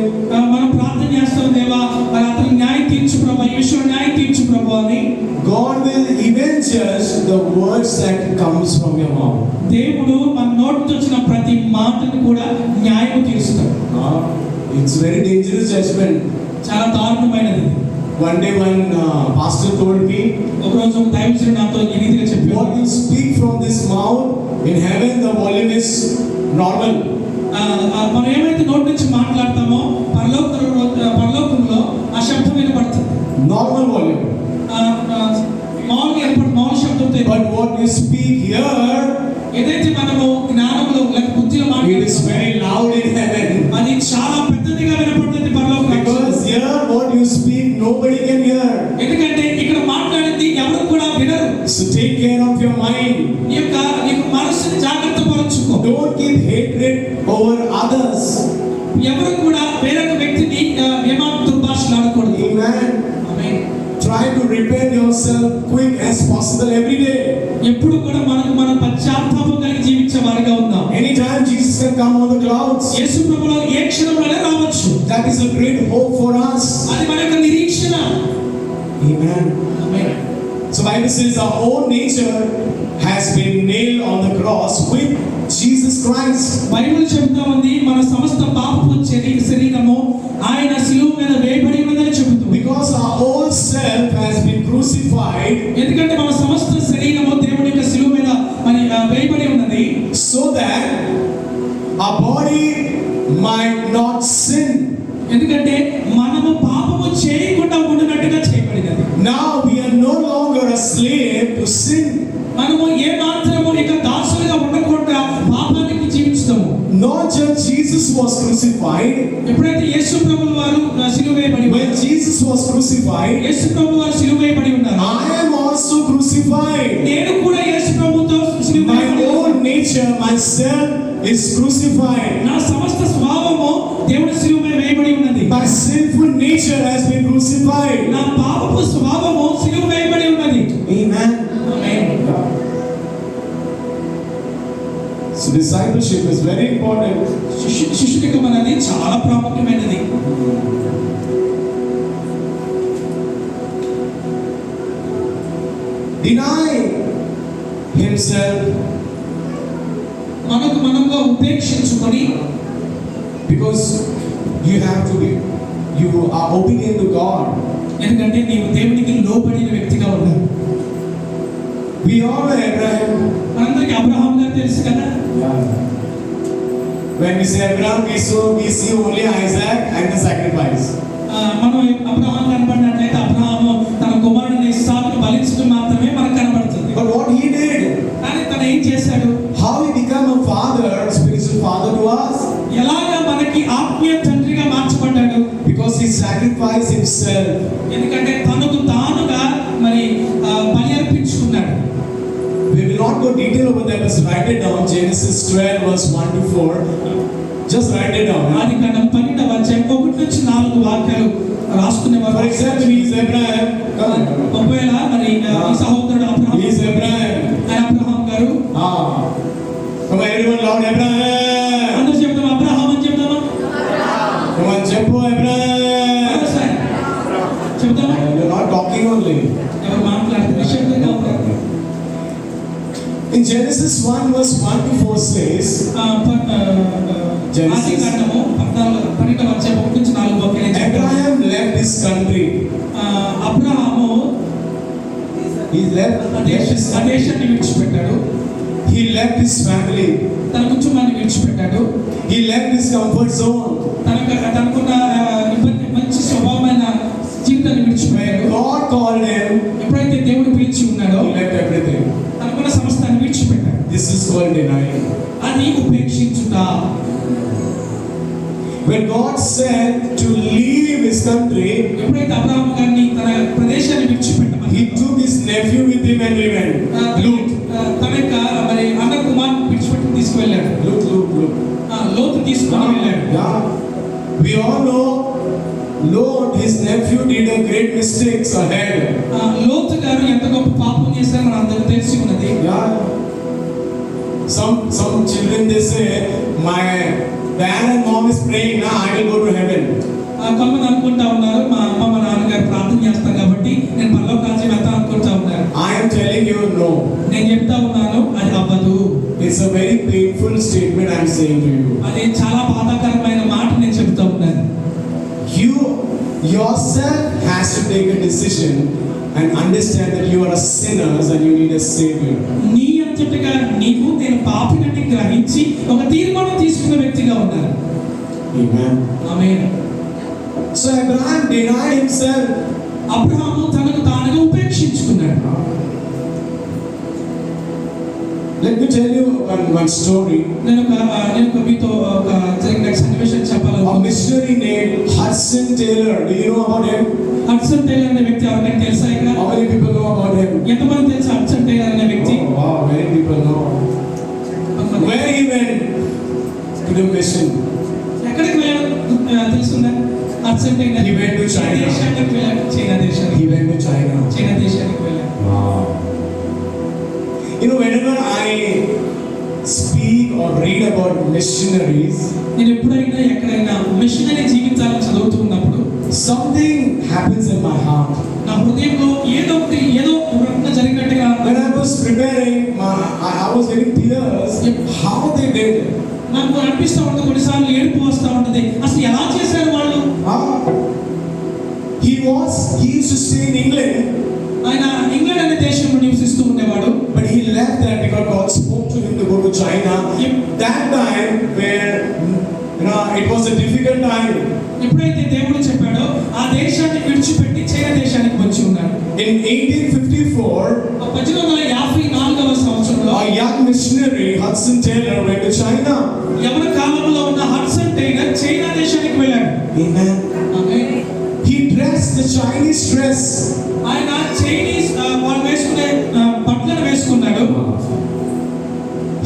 మనం ప్రార్థన చేస్తాం, దేవా మరి అతనికి న్యాయం తీర్చు ప్రభు, ఈ విషయంలో న్యాయం తీర్చు ప్రభు అని. God will even judge the words that comes from your mouth. దేవుడు మన నోటి నుంచి వచ్చిన ప్రతి మాటను కూడా న్యాయం తీరుస్తాడు. It's very dangerous judgment. చాలా దారుణమైనది. One day one pastor told me, ఒక రోజు ఒక దైవజనుడు నాతో ఈ రీతిగా చెప్పాడు, what you speak from this mouth, in heaven the volume is normal. మనం ఏమైతే నోటి నుంచి మాట్లాడతామో పరలోకంలో ఆ శబ్దం వినపడుతుంది. Normal volume. మామూలు శబ్దంతో. But what you speak here, ఏదైతే మనము జ్ఞానంలో లేక బుద్ధిలో it is మాట్లాడుతామో very loud in heaven. అది చాలా పెద్దదిగా వినపడుతుంది పరలోకంలో. Because here what you speak nobody can hear. ఎందుకంటే ఇక్కడ మాట్లాడేది ఎవరు కూడా వినరు. So take care of your mind. నీకు మనసుని జాగ్రత్త పరచుకో. Don't keep hatred over others. ఎవరు కూడా వేరొక వ్యక్తిని ఏమాత్రం దుర్భాషలాడకూడదు. Amen. Amen. Try to repent yourself quick as possible every day. ఎప్పుడు కూడా మనం పశ్చాత్తాపం కలిగి జీవించే వారిగా ఉందాం. Anytime Jesus can come on the clouds. యేసు ప్రభువు ఏ క్షణంలోనే రావచ్చు. That is a great hope for us. అది మన యొక్క నిరీక్షణ. Amen. Amen. So Bible says our own nature has been nailed on the cross with Jesus Christ. Bible చెబుతా ఉంది మన సమస్త పాపపు శరీరము ఆయన శిలువ మీద వేయబడి ఉన్నదని చెబుతుంది. Because our old self has been crucified. ఎందుకంటే మన సమస్త శరీరము దేవుని యొక్క శిలువ మీద మరి వేయబడి ఉన్నది. So that our body might not sin. ఎందుకంటే మనము పాపము చేయకుండా ఉండినట్టుగా చేయబడినది. Now we are no longer a slave to sin. మనము ఏ మాత్రము ఇక దాసులుగా ఉండకుండా పాపానికి జీవిస్తాము. Not just Jesus was crucified. ఎప్పుడైతే యేసు ప్రభువు వారు శిలువ వేయబడి When Jesus was crucified, యేసు ప్రభువు వారు శిలువ వేయబడి ఉన్నారు. I am also crucified. నేను కూడా యేసు ప్రభువుతో శిలువ My వేయబడి own nature, myself is crucified. నా సమస్త స్వభావము దేవుని శిలువ మీద వేయబడి ఉన్నది. My sinful nature has been crucified. నా పాపపు స్వభావము శిలువ వేయబడి ఉన్నది. Amen. Amen. So discipleship is very important. శిష్యునికం అనేది చాలా ప్రాముఖ్యమైనది. Deny himself. మనముగా ఉపేక్షించుకొని, Because you are obedient to God. ఎందుకంటే నీవు దేవునికి లోబడిన వ్యక్తిగా ఉన్నావు. We all know Abraham. మనందరికీ అబ్రహాం గారు తెలుసు కదా. When we say Abraham, we see only Isaac and the sacrifice. మనం అబ్రహాం కనబడినట్లయితే అబ్రహాము తన కుమారుడిని ఇస్సాకును బలించడం మాత్రమే మనకు కనబడుతుంది. But what he did, కానీ తను ఏం చేశాడు? how he became a father, spiritual father to us? ఎలాగా మనకి ఆత్మీయ తండ్రిగా మార్చబడ్డాడు? Because he sacrificed himself. ఎందుకంటే తనకు తానుగా మరి బలి అర్పించుకున్నాడు. let us write it down. Genesis 12 verse 1 to 4. Just write it down. ఆది కాండం 12వ అధ్యాయం 1 నుంచి 4 వాక్యాలు రాసుకునేవారు. For example, he is Abraham. ఒకవేళ మరి ఈ సహోదరుడు అబ్రహాం, He is Abraham. ఆయన అబ్రహాం గారు. Come on, everyone, loud Abraham. అందరూ చెప్తాం అబ్రహాం అని చెప్తామా? Come on, చెప్పు Abraham. సరే చెప్తామా? You're not talking only. ఎవరు మాట్లాడుతున్నారు? నిశ్శబ్దంగా ఉన్నారు. In Genesis 1 verse 1 to 4 says, ఆది కాండము 12వ అధ్యాయం 1 నుంచి 4 వాక్యాలు చెప్తారు. Abraham left his country. Abraham He left ఆ దేశాన్ని విడిచిపెట్టాడు. He left his family. తన కుటుంబాన్ని విడిచిపెట్టాడు. He left his comfort zone. తనకున్న మంచి స్వభావమైన జీవితాన్ని విడిచిపోయాడు. When God called him, ఎప్పుడైతే దేవుడు పిలిచి ఉన్నాడో he left everything. తనకున్న సమస్తాన్ని విడిచిపెట్టాడు. This is called denying. అది ఉపేక్షించుట. When God said to leave his country, ఎప్పుడైతే అబ్రహాం గారిని తన ప్రదేశాన్ని విడిచిపెట్టమని he took his nephew with him and he went. Lut. తన యొక్క మరి అన్న కుమార్ని విడిచిపెట్టి తీసుకువెళ్ళాడు. Lut. లోతు తీసుకొని వెళ్ళాడు. Yeah. We all know Lot, his nephew, did a great mistakes ahead. లోతు గారు ఎంత గొప్ప పాపం చేశారో మన అందరికీ తెలిసి ఉన్నది. Yeah. Some children they say, my dad and mom is praying, now I will go to heaven. కొంతమంది అనుకుంటా ఉన్నారు మా అమ్మ మా నాన్నగారు ప్రార్థన చేస్తాం కాబట్టి నేను పరలోక రాజ్యం వెళ్తాను అనుకుంటా ఉన్నారు. I am telling you no. నేను చెప్తా ఉన్నాను అది అవ్వదు. It's a very painful statement I am saying to you. అది చాలా బాధాకరమైన మాట నేను చెప్తా ఉన్నాను. You yourself has to take a decision and understand that you are a sinner and you need a savior. నీ అంతటిగా నీవు నేను పాపినని గ్రహించి ఒక తీర్మానం తీసుకున్న వ్యక్తిగా ఉన్నాను. Amen. ఆమేన్. So Abraham denied himself. Abraham తనకు తానుగా ఉపేక్షించుకున్నాడు. Let me tell you one story. నేను మీతో ఒక జరిగిన సన్నివేశం A చెప్పాలనుకుంటున్నాను. missionary named Hudson Taylor. Do you know about him? Hudson tailor అనే వ్యక్తి ఎవరికైనా తెలుసా ఇక్కడ? How many people know about him? ఎంతమంది తెలుసు హడ్సన్ టైలర్ అనే వ్యక్తి? Oh, wow, many people know. Where he went to the mission? ఎక్కడికి వెళ్ళాడు తెలుసుందా? Hudson Taylor He went to China. దేశానికి వెళ్ళాడు. చైనా దేశానికి. He went to China. China దేశానికి వెళ్ళాడు. Wow. You know, whenever I speak or read about missionaries, నేను ఎప్పుడైనా ఎక్కడైనా మిషనరీ జీవితాలను చదువుతూ ఉన్నప్పుడు something happens in my heart. నా హృదయంలో ఏదో ఒక రకంగా జరిగినట్టుగా When I was preparing, I was getting tears. How they did it? నాకు అనిపిస్తూ ఉంటుంది, కొన్నిసార్లు ఏడుపు వస్తూ ఉంటుంది. అసలు ఎలా చేశారు వాళ్ళు? He used to stay in England. ఆయన ఇంగ్లాండ్ అనే దేశంలో నివసిస్తూ ఉండేవాడు. But he left that because God spoke to him to go to China. That time where it was a difficult time. ఎప్పుడైతే దేవుడు చెప్పాడో ఆ దేశాన్ని విడిచిపెట్టి చైనా దేశానికి వచ్చి ఉన్నాడు. In 1854, 1854వ సంవత్సరంలో a young missionary, Hudson Taylor, went to China. యవన కాలంలో ఉన్న హడ్సన్ టైలర్ చైనా దేశానికి వెళ్ళాడు. Amen. Amen. He dressed the Chinese dress. ఆయన చైనీస్ వాళ్ళు వేసుకునే బట్టలను వేసుకున్నాడు.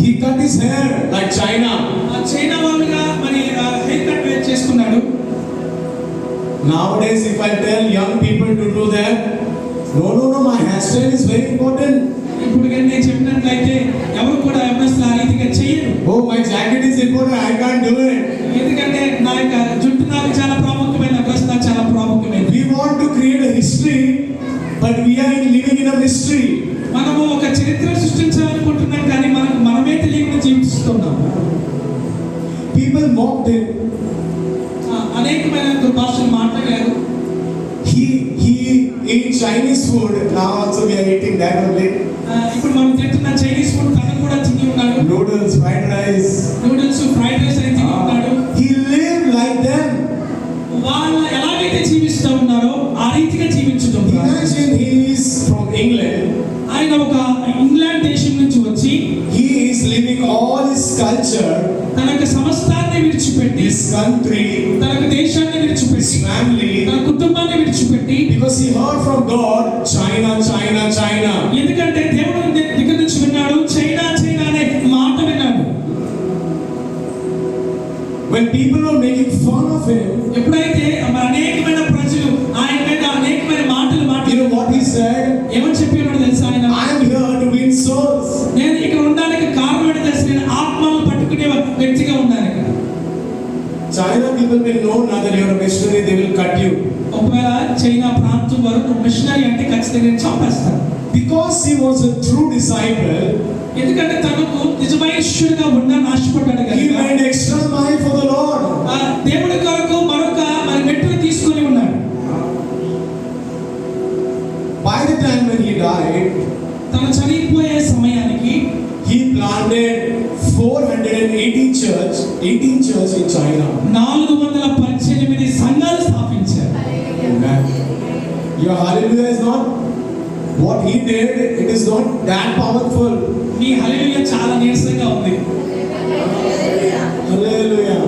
He cut his hair like China. China వాళ్ళుగా మరి హెయిర్ కట్ చేసుకున్నాడు. Nowadays, if I tell young people to do that, no, my hairstyle is very important. ఇప్పుడు కానీ నేను చెప్పినట్లయితే ఎవరు కూడా అసలు ఆ రీతిగా చేయరు. Oh, my jacket is important, I can't do it. ఎందుకంటే నా యొక్క జుట్టు నాకు చాలా ప్రాముఖ్యమైన, డ్రెస్ నాకు చాలా ప్రాముఖ్యమైనది. We want to create a history, but we are living in a mystery. మనము ఒక చరిత్ర సృష్టించాలనుకుంటున్నాం కానీ మనమే తెలియకుండా జీవిస్తున్నాం. People mocked him. అనేకమైన దుర్భాషలు మాట్లాడారు. He ate Chinese food. Now also we are eating that only. ఇప్పుడు మనం తింటున్న చైనీస్ ఫుడ్ తను కూడా తిని ఉన్నాడు. Noodles, fried rice. Noodles, fried rice అని తిని ఉన్నాడు. He lived like them. వాళ్ళు ఎలాగైతే జీవిస్తూ ఉన్నారో ఆ రీతిగా జీవించడం. Imagine he is from England. ఆయన ఒక ఇంగ్లాండ్ దేశం నుంచి వచ్చి He is leaving all his culture, తన యొక్క సమస్తాన్ని విడిచిపెట్టి, his country, తన యొక్క దేశాన్ని విడిచిపెట్టి, his family, తన కుటుంబాన్ని విడిచిపెట్టి, because he heard from God, China. ఎందుకంటే దేవుడు దగ్గర నుంచి విన్నాడు చైనా అనే when people were making fun of him, ఎప్పుడైతే మరి అనేకమైన ప్రజలు ఆయన మీద అనేకమైన మాటలు you know what he said? ఏమని చెప్పాడో తెలుసా ఆయన? I am here to win souls. నేను ఇక్కడ ఉండడానికి కారణం ఏంటో తెలుసు, నేను ఆత్మలను పట్టుకునే వ్యక్తిగా ఉన్నాను ఇక్కడ. China people will know now that you are a missionary, they will cut you. ఒకవేళ చైనా ప్రాంతం వారు నువ్వు మిషనరీ అంటే ఖచ్చితంగా నేను చంపేస్తాను. Because he was a true disciple, ఎందుకంటే తనకు నిజమైన శిష్యుడిగా ఉండాలని ఆశపడ్డాడు he కనుక made extra mile for the Lord. ఆ దేవుడి కొరకు మరొక మరి మెట్టును తీసుకొని ఉన్నాడు. By the time when he died, తను చనిపోయే సమయానికి he planted 18 church in China. 418 సంఘాలు స్థాపించారు. Amen. Your hallelujah is not what he did, it is not that powerful. నీ హల్లెలూయా చాలా నీరసంగా ఉంది. Hallelujah.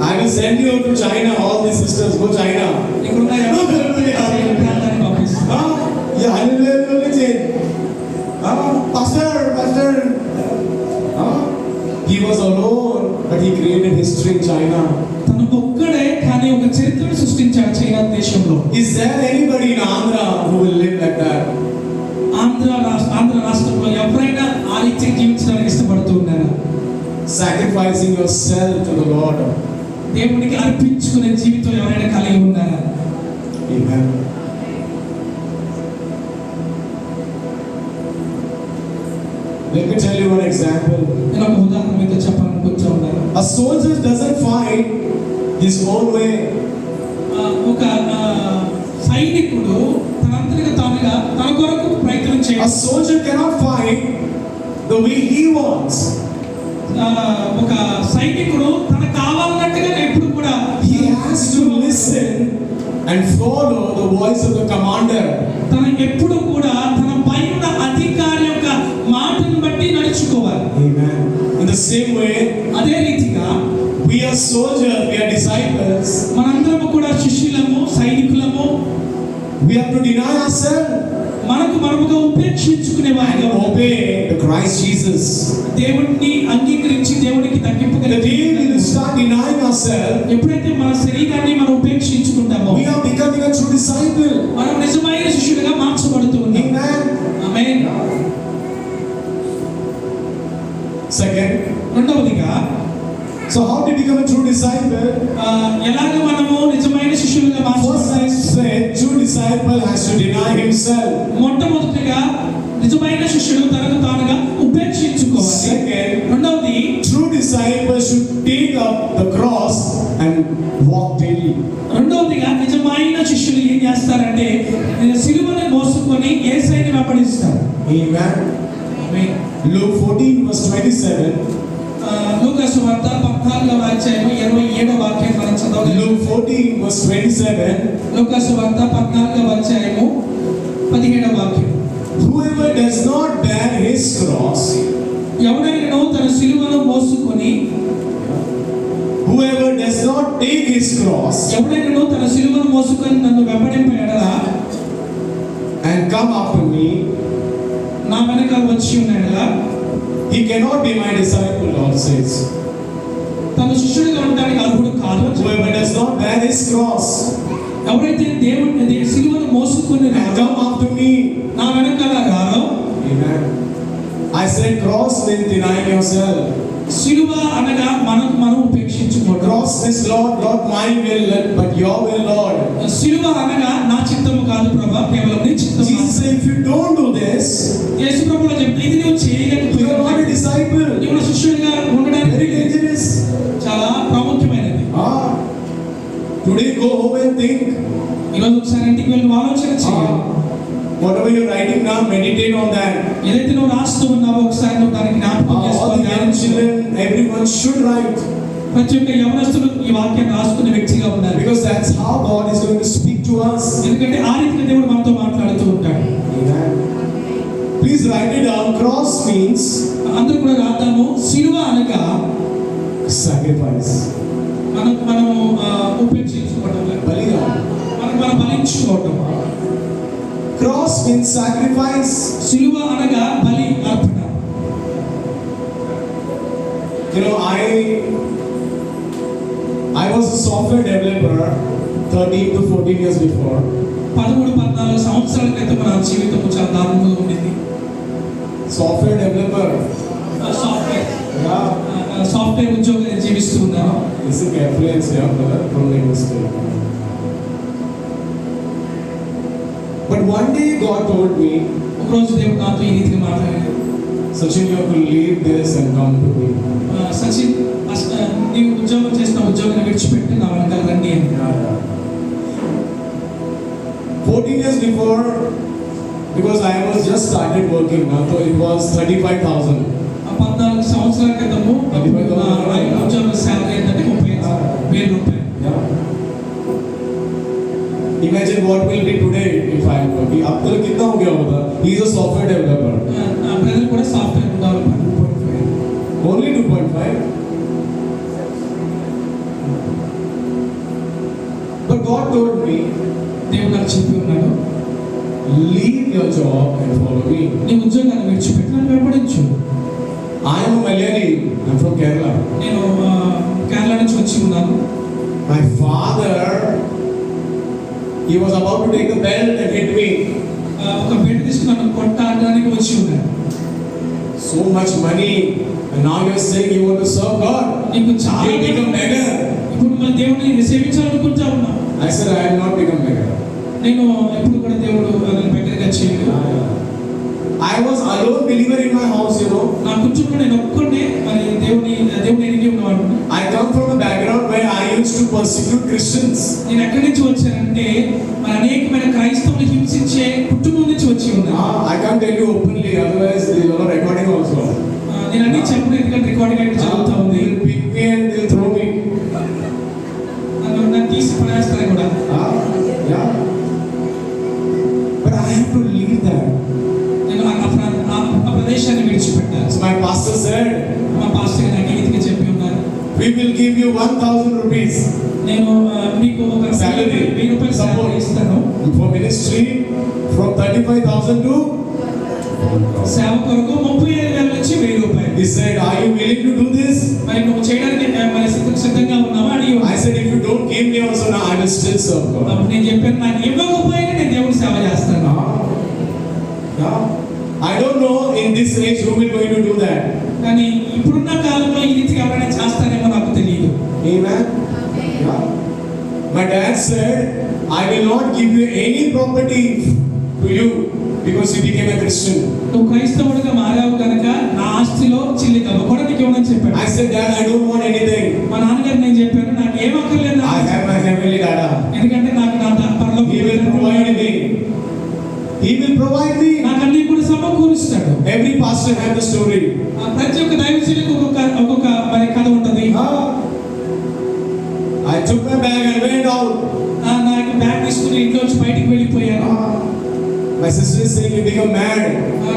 I will send you to China, all the sisters, go China. ఇక్కడ ఉన్న ఎవరు ప్రాంతానికి పంపిస్తాను. Yeah, hallelujah will only change. Pastor. He was alone, but he created history in China. తను ఒక్కడే కానీ ఒక చరిత్రను సృష్టించాడు చైనా దేశంలో. Is there anybody in Andhra who will live like that? Andhra రాష్ట్రంలో ఎవరైనా ఆ రీతిగా జీవించడానికి ఇష్టపడుతూ ఉన్నారా? Sacrificing yourself to the Lord. దేవునికి అర్పించుకునే జీవితం ఎవరైనా కలిగి ఉన్నారా? Amen. Let me tell you one example. నేను ఒక ఉదాహరణ మీతో చెప్పాలనుకుంటూ ఉన్నాను. A soldier doesn't fight his own way. ఒక సైనికుడు తనంతటిగా తానుగా తన కొరకు ప్రయత్నం A చేయడు. soldier cannot fight the way he wants. ఒక సైనికుడు తనకు కావాలన్నట్టుగా ఎప్పుడు కూడా He has to listen and follow the voice of the commander. తన ఎప్పుడు కూడా తన పైన అధికారి యొక్క మాటను బట్టి నడుచుకోవాలి. Amen. In the same way, అదే రీతిగా we are soldiers, we are disciples. మనందరము కూడా శిష్యులము, సైనికులము. We have to deny ourselves మనముగా ఉపేక్షించుకునే వారిగా and obey the Christ Jesus. దేవుడిని అంగీకరించి దేవునికి తగ్గింపు The day we will start denying ourselves, ఎప్పుడైతే మన శరీరాన్ని మనం ఉపేక్షించుకుంటామో we are becoming a true disciple. మనం నిజమైన శిష్యుడిగా మార్చబడుతూ ఉన్నాం. Amen. ఆమేన్. Second, రెండవదిగా so how to become a true disciple? ఎలాగ మనము నిజమైన శిష్యులుగా First I said, true disciple has to deny himself. మొట్టమొదటిగా నిజమైన శిష్యుడు తనకు తానుగా ఉపేక్షించుకోవాలి. Second, రెండవది true disciple should take up the cross and walk daily. రెండవదిగా నిజమైన శిష్యులు ఏం చేస్తారంటే సిలువను మోసుకొని యేసయ్యని వెంబడిస్తారు. Amen. ఆమేన్. Luke 14 verse 27. లూకాసు సువార్త 14వ అధ్యాయం 27వ వాక్యం మనం చదవాలి. Luke 14 verse 27. లూకాసు సువార్త 14వ అధ్యాయం 17వ వాక్యం. Whoever does not bear his cross, ఎవడైనా తన సిలువను మోసుకొని whoever does not take his cross ఎవడైనా తన సిలువను మోసుకొని నన్ను వెంబడింపేడలా and come after me, నా వెనక వచ్చి ఉన్నాడలా he cannot be my disciple, Lord says. తన శిష్యుడిగా ఉండడానికి అర్హుడు కాదు. Whoever does not bear his cross ఎవరైతే దేవుని సిలువను మోసుకొని and come after me. నా వెనకాల రారో. Amen. I said cross means denying yourself. సిలువ అనగా మనం ఉపేక్షించుకోవడం. Cross means Lord, not my will, but your will, Lord. సిలువ అనగా నా చిత్తము కాదు ప్రభా, కేవలం నీ చిత్తము. Jesus said, if you don't do this, యేసు ప్రభువు చెప్తే ఇది నువ్వు you are not a చేయలేకపోతే disciple. నీవు శిష్యుడిగా ఉండడానికి Very dangerous. చాలా ప్రాముఖ్యమైనది. Today go home and think. ఈరోజు ఒకసారి ఇంటికి వెళ్ళి ఆలోచన చేయాలి. Whatever you're writing now, meditate on that. ఏదైతే నువ్వు రాస్తూ ఉన్నావో ఒకసారి నువ్వు దానికి జ్ఞాపకం All the చేసుకోవాలి. young children, everyone should write. ప్రతి ఒక్క యవనస్తులు ఈ వాక్యాన్ని రాసుకునే వ్యక్తిగా ఉండాలి. Because that's how God is going to speak to us. ఎందుకంటే ఆ రీతిగా దేవుడు మనతో మాట్లాడుతూ ఉంటాడు. Amen. Please write it down. Cross means అందరూ కూడా రాద్దాము. సిలువ అనగా sacrifice. మనము ఉపేక్షించుకోవడం, Balidan. మనం బలించుకోవడం. Cross means sacrifice. సిలువ అనగా బలి అర్పణ. You know, I I was a software developer 13 to 14 years before. 13-14 సంవత్సరాల క్రితం నా జీవితం చాలా దారుణంగా ఉండింది. Software developer. సాఫ్ట్వేర్ ఉద్యోగాన్ని జీవిస్తూ ఉన్నాను. This is influence here, brother, from the industry. But one day God told me, ఒక రోజు దేవుడు నాతో ఈ రీతిగా మాట్లాడాడు. Sachin, you have to leave this and come to me. Sachin, నీవు ఉద్యోగం చేసిన ఉద్యోగాన్ని విడిచిపెట్టి నా వెనకాల రండి అని. 14 years before, because I was just started working, so it was 35,000. 14 సంవత్సరాల క్రితము నా ఉద్యోగ శాలరీ ఏంటంటే 35,000 రూపాయలు. Imagine what will be today if I am working. अब तक कितना हो गया होगा? He is a software developer. Brother కూడా software developer. 2.5. Only 2.5. But God told me, దేవుడు నాకు చెప్పి ఉన్నాడు, leave your job and follow me. నీ ఉద్యోగాన్ని విడిచిపెట్టి నన్ను వెంబడించు. I am a Malayali. I am from Kerala. నేను కేరళ నుంచి వచ్చి ఉన్నాను. My father, he was about to take the belt and hit me. ఒక బెల్ట్ తీసుకుని నన్ను కొట్టడానికి వచ్చి ఉన్నాడు. So much money, and now you are saying you want to serve God. నీకు చాలా You become beggar. ఇప్పుడు మన దేవుడిని సేవించాలనుకుంటా ఉన్నా. I said I will not become beggar. నేను ఎప్పుడు కూడా దేవుడు నన్ను బెగ్గరగా చేయలేదు. I was alone believer in my house, you know. నా కుటుంబంలో నేను ఒక్కడే మరి దేవుని ఎరిగి ఉన్నవాడు. I come from a background where I used to persecute Christians. నేను ఎక్కడి నుంచి వచ్చానంటే మరి అనేకమైన క్రైస్తవులు హింసించే కుటుంబం నుంచి వచ్చి ఉన్నాను. I can't tell you openly, otherwise they are recording also. నేను అన్ని చెప్పను, ఎందుకంటే రికార్డింగ్ అయితే జరుగుతూ ఉంది. They'll pick me and they'll throw me. నన్ను తీసి పడేస్తారు కూడా. Yeah. But I have to leave that. నేను ఆ ప్రదేశాన్ని విడిచిపెట్టాను. So my pastor said, మా పాస్టర్ నాకు ఈ రీతిగా చెప్పి ఉన్నారు, we will give you 1,000 rupees. నేను మీకు ఒక Salary. 1000 రూపాయలు సాలరీ ఇస్తాను. For ministry from 35,000 to సేవ కొరకు 35,000 నుంచి 1000 రూపాయలు. He said, are you willing to do this? మరి నువ్వు చేయడానికి మరి సిద్ధంగా ఉన్నావా అని. I said, if you don't give me also now, I will still serve God. అప్పుడు నేను చెప్పాను, నాకు ఇవ్వకపోయినా నేను దేవుని సేవ చేస్తాను. Yeah. I don't know in this age who will going to do that. కానీ ఇప్పుడున్న కాలంలో ఈ రీతిగా ఎవరైనా చేస్తారేమో నాకు తెలియదు. Amen. Yeah. My dad said, I will not give you any property to you because you became a Christian. నువ్వు క్రైస్తవుడిగా మారావు కనుక నా ఆస్తిలో చిల్లి కవ్వ కూడా నీకు ఇవ్వనని చెప్పాడు. I said, Dad, I don't want anything. మా నాన్నగారు నేను చెప్పాను, నాకు ఏం అక్కర్లేదు. I have my heavenly Dada. ఎందుకంటే నాకు నా పరలోక He will provide me. He will provide me. నాకు అన్ని కూడా సమకూరుస్తాడు. Every pastor has the story. ప్రతి ఒక్క దైవజనులకు ఒక్కొక్క మరి కథ ఉంటది. I took my bag and went out. నాకు బ్యాగ్ తీసుకుని ఇంట్లో నుంచి బయటికి వెళ్ళిపోయాను. My sister is saying you become mad.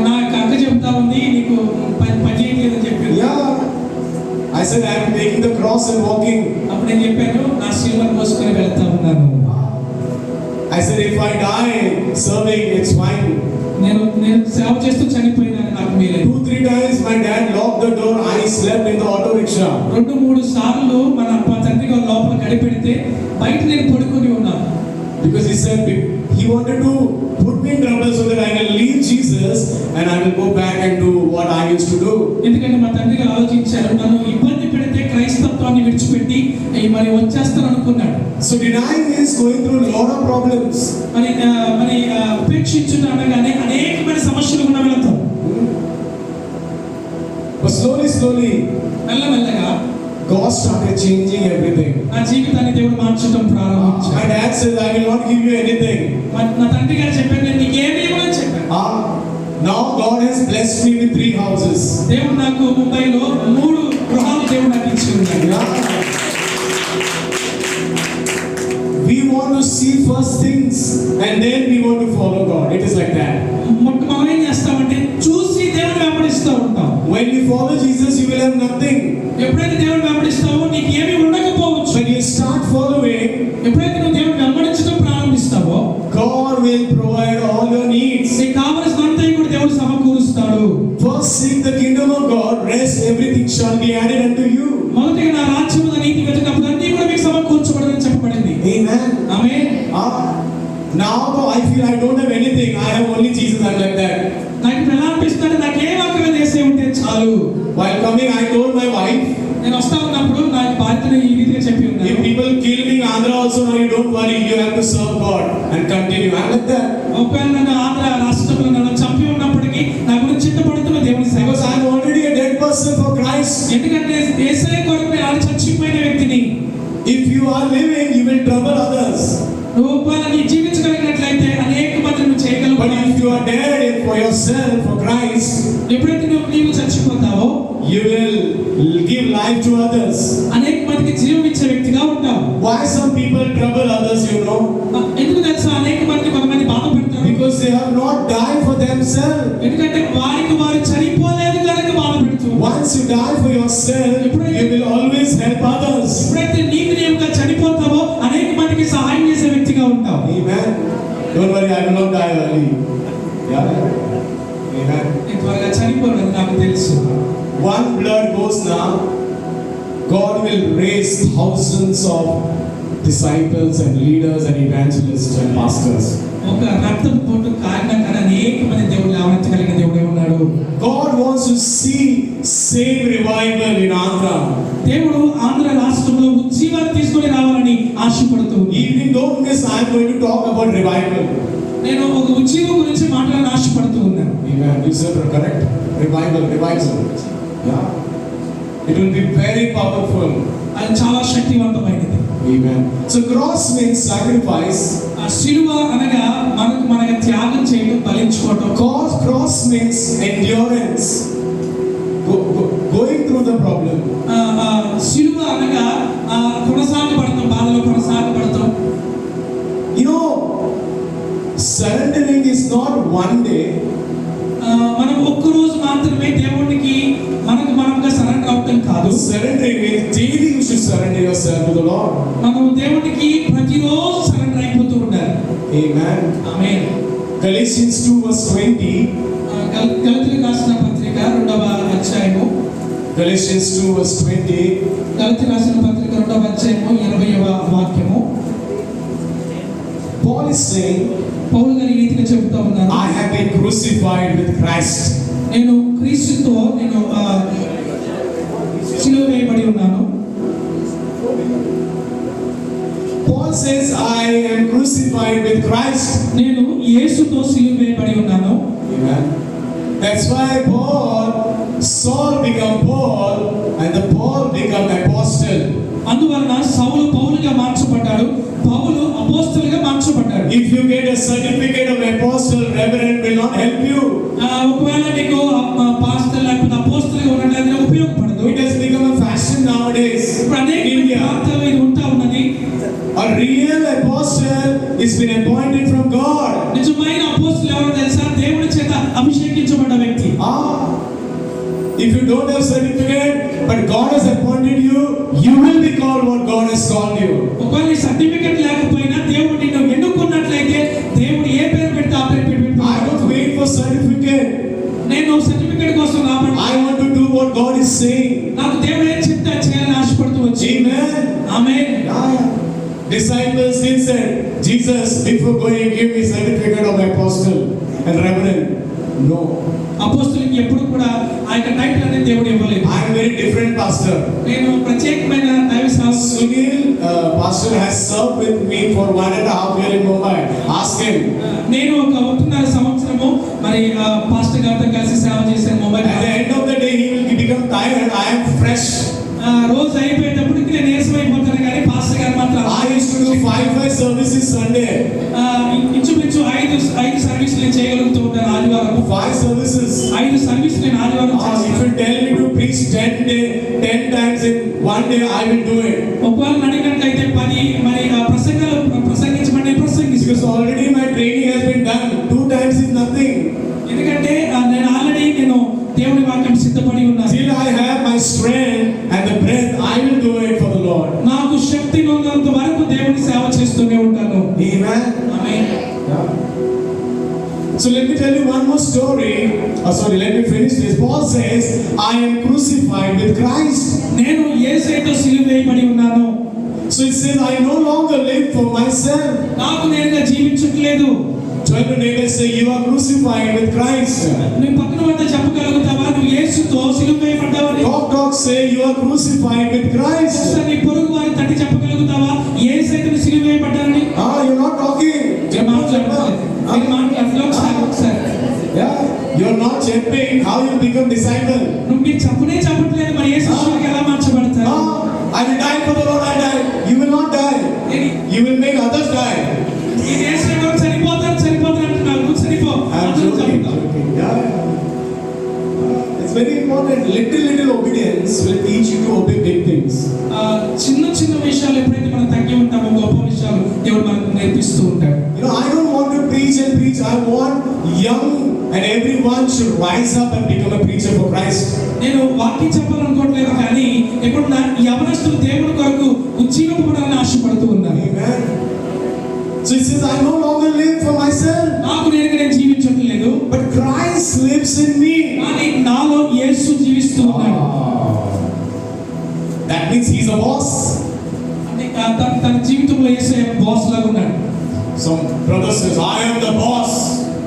నా అక్క చెప్తా ఉంది, నీకు పని చేయట్లేదని చెప్పింది. Yeah. I said I am taking the cross and walking. అప్పుడు నేను చెప్పాను, నా సిల్వర్ మోసుకొని వెళ్తా ఉన్నాను. I said if I die serving, it's fine. నేను సేవ చేస్తూ చనిపోయినా నాకు మీరే. 2-3 times my dad locked the door. I slept in the auto rickshaw. 2-3 సార్లు మన తండ్రి గారు లోపల గడిపెడితే బయట నేను పడుకొని ఉన్నాను. Because he said he wanted to put me in trouble so that I will leave Jesus and I will go back and do what I used to do. ఎందుకంటే మా తండ్రి గారు ఆలోచించారు, నన్ను ఇబ్బంది పెడితే క్రైస్తవాన్ని విడిచిపెట్టి మరి వచ్చేస్తాను అనుకున్నాడు. So denying is going through a lot of problems. మరి ఉపేక్షించుట అనగానే అనేకమైన సమస్యలు కూడా వెళ్తాం. But slowly మెల్లమెల్లగా God started changing everything. నా జీవితాన్ని దేవుడు మార్చడం ప్రారంభించాడు. My dad said I will not give you anything. నా తండ్రి గారు చెప్పారు, నేను నీకు ఏమీ ఇవ్వనని చెప్పాను. Now God has blessed me with 3 houses. దేవుడు నాకు ముంబైలో 3 గృహాలు దేవుడు నాకు ఇచ్చి ఉన్నాడు. We want to see first things and then we want to follow God. It is like that. మనం ఏం చేస్తామంటే చూసి దేవుని వెంబడిస్తూ ఉంటాం. When you follow Jesus, you will have nothing. ఎప్పుడైతే దేవుని వెంబడిస్తావో నీకు ఏమీ ఉండకపోవచ్చు. When you start following, ఎప్పుడైతే నువ్వు దేవుని వెంబడించడం ప్రారంభిస్తావో God will provide all your needs. నీకు కావలసినంత కూడా దేవుడు సమకూరుస్తాడు. First seek the kingdom of God, rest everything shall be added unto you. మొదటిగా నా రాజ్యమున నీతి వెతకప్పుడు అన్నీ కూడా మీకు Now though I feel I don't have anything, I have only Jesus, I'm like that. నాకు ఇప్పుడు ఎలా అనిపిస్తుంది, నాకేం అక్కర్లేదు యేసే ఉంటే చాలు. While coming, I told my wife, నేను వస్తా ఉన్నప్పుడు నా భార్యను ఈ రీతిగా చెప్పి if ఉన్నాను, people kill me in Andhra also, now you don't worry, you have to serve God and continue. I'm like that. ఒకవేళ నన్ను ఆంధ్ర రాష్ట్రంలో నన్ను చంపి ఉన్నప్పటికీ నా గురించి చింతపడుతున్న దేవుని సేవ Because I'm already a dead person for Christ. ఎందుకంటే యేసే కొరకు నేను ఆడ చచ్చిపోయిన వ్యక్తిని. If you are living, you will trouble others. నువ్వు ఒకవేళ నీ జీవించగలిగినట్లయితే అనేక మంది నువ్వు చేయగలవు. But if you are dead for yourself, for Christ, ఎప్పుడైతే నీవు చచ్చిపోతావో you will give life to others. అనేక మందికి జీవం ఇచ్చే వ్యక్తిగా ఉంటావు. Why some people trouble others, you know? ఎందుకు తెలుసా అనేక మంది కొంతమంది బాధ పెడతారు? Because they have not died for themselves. ఎందుకంటే వారికి వారు చనిపోలేదు కనుక బాధ పెడుతున్నారు. Once you die for yourself, you will always help others. ఎప్పుడైతే నీకు నీవుగా చనిపోతావో అనేక మందికి సహాయం చేసే వ్యక్తిగా ఉంటావు. Amen. Don't worry, I will not die early. Yeah. Amen. నేను త్వరగా చనిపోలేదు నాకు తెలుసు. One blood goes now, God will raise thousands of disciples and leaders and evangelists and pastors. ఒక రక్తం పోటు కారణంగా అనేక మంది దేవుడు లేవనెత్తగలిగిన దేవుడే ఉన్నాడు. God wants to see same revival in Andhra. దేవుడు ఆంధ్ర రాష్ట్రంలో ఉజ్జీవాన్ని తీసుకొని రావాలని ఆశపడుతూ ఉన్నాడు. Evening, don't miss, I am going to talk about revival. నేను ఒక ఉజ్జీవం గురించి మాట్లాడాలని ఆశపడుతూ ఉన్నాను. Amen. You said correct. Revival. Yeah. It will be very powerful. అది చాలా శక్తివంతమైనది. Amen. So cross means sacrifice. ఆ శిలువ అనగా మనకు త్యాగం చేయడం, బలించుకోవడం. Cross means endurance. Going through the problem. శిలువ అనగా కొనసాగబడతాం, బాధలో కొనసాగబడతాం. You know, surrendering is not one day. మనం ఒక్క రోజు మాత్రమే దేవునికి మనముగా సరెండర్ అవటం కాదు. Surrendering means daily you should surrender yourself to the Lord. మనం దేవునికి ప్రతిరోజు సరెండర్ అయిపోతూ ఉండాలి. Amen. ఆమేన్. Galatians 2:20. గలతీయులకు రాసిన పత్రిక 2వ అధ్యాయము. Galatians 2:20. గలతీయులకు రాసిన పత్రిక 2వ అధ్యాయము 20వ వాక్యము. Paul is saying, పౌలు గారు ఈ రీతిగా చెబుతా ఉన్నారు, I have been crucified with Christ. నేను క్రీస్తుతో సిలువ వేయబడి ఉన్నాను. Paul says, I am crucified with Christ. నేను యేసుతో సిలువ వేయబడి ఉన్నాను. Amen. That's why Saul became Paul and the Paul became apostle. అందువలన సౌలు పౌలుగా మార్చబడ్డాడు, పౌలు అపోస్తలుగా మార్చబడ్డాడు. If you get a certificate of apostle, reverend will not help you. ఒకవేళ నీకు పాస్టర్ లేకపోతే అపోస్తలుగా ఉన్నట్లయితే ఉపయోగపడదు. It has become a fashion nowadays ఇప్పుడు అనేక in India. ప్రాంతాల్లో ఇది ఉంటా ఉన్నది. A real apostle is been appointed from God. నిజమైన అపోస్తలు ఎవరో తెలుసా? దేవుని చేత అభిషేకించబడ్డ వ్యక్తి. If you don't have certificate, but God has appointed you, you will be called what God has called you. ఒకవేళ సర్టిఫికెట్ లేకపోయినా దేవుడు నిన్ను ఎన్నుకున్నట్లయితే దేవుడు ఏ పేరు పెడితే ఆ పేరు పెట్టి. I don't wait for certificate. నేను సర్టిఫికెట్ కోసం రాబట్టి I want to do what God is saying. నాకు దేవుడు ఏం చెప్తే చేయాలని ఆశపడుతూ వచ్చి. Amen. Amen. Disciples did said, Jesus, before going, give me certificate of apostle and reverend. No. అపోస్తలుకి ఎప్పుడు కూడా ఆ యొక్క టైటిల్ అనేది దేవుడు ఇవ్వలేదు. I am very different pastor. నేను ప్రత్యేకమైన దైవ సేవకుడు. Sunil, pastor has served with me for 1.5 years in Mumbai. Ask him. నేను ఒక 1.5 సంవత్సరము మరి పాస్టర్ గారితో కలిసి సేవ చేశాను Mumbai. At the end of the day, he will become tired. I am fresh. రోజు అయిపోయేటప్పటికి నేను నీరసమైపోతాను, కానీ పాస్టర్ గారు మాత్రం I used to do 5 services Sunday. ఇంచుమించు 5 సర్వీసులు నేను చేయగలుగుతూ ఉంటాను ఆదివారం. 5 services. 5 సర్వీసులు నేను ఆదివారం If చేస్తాను. you tell me to preach 10 times in one day, I will do it. ఒకవేళ అడిగినట్లయితే 10 మరి ప్రసంగాలు ప్రసంగించమని ప్రసంగిస్తాను. Because already my training has been done. 2 times is nothing. ఎందుకంటే నేను ఆల్రెడీ దేవుని వాక్యం సిద్ధపడి ఉన్నాను. Till I have my strength and the breath, I will do it for the Lord. నాకు శక్తి ఉన్నంత వరకు దేవుని సేవ చేస్తూనే ఉంటాను. Amen. Amen. So let me tell you one more story. Let me finish this. Paul says, I am crucified with Christ. నేను యేసుతో సిలువ వేయబడి ఉన్నాను. So it says, I no longer live for myself. నాకు నేనుగా జీవించట్లేదు. Try to neighbor say, you are crucified with Christ. నువ్వు పక్కన వద్ద చెప్పగలుగుతావా నువ్వు యేసుతో సిలువ వేయబడ్డావని? Talk say, you are crucified with Christ. ఒకసారి నీ పొరుగు వారి తట్టి చెప్పగలుగుతావా యేసయ్యను సిలువ వేయబడ్డారని? You're not talking. నేను మాట్లాడట్లేదు. ఒకసారి Yeah, you're not jumping. How you become disciple? నువ్వు మీరు చెప్పట్లేదు మరి యేసు శిష్యుడిగా ఎలా మార్చబడతారు? I will die for the Lord. I die. You will not die. You will make others die. ఈ యేసులో చనిపోతారు అంటున్నారు. నువ్వు చనిపో. I'm joking. Yeah. It's very important. Little obedience will teach you to obey big things. చిన్న విషయాలు ఎప్పుడైతే మనం తగ్గి ఉంటామో గొప్ప విషయాలు దేవుడు మనకు నేర్పిస్తూ ఉంటాడు. You know, I don't want to preach. I want young and everyone should rise up and become a preacher for Christ. నేను వాక్యం చెప్పాలనుకోవట్లేదు కానీ ఇప్పుడు నా యవనస్తులు దేవుడి కొరకు ఉజ్జీవింపబడాలని ఆశపడుతూ ఉన్నాను. Amen. So it says, I no longer live for myself. నాకు నేను జీవించట్లేదు. But Christ lives in me. కానీ నాలో యేసు జీవిస్తూ ఉన్నాడు. That means he's a boss. అంటే తన జీవితంలో యేసు బాస్ లాగా ఉన్నాడు. Some brothers says, I am the boss.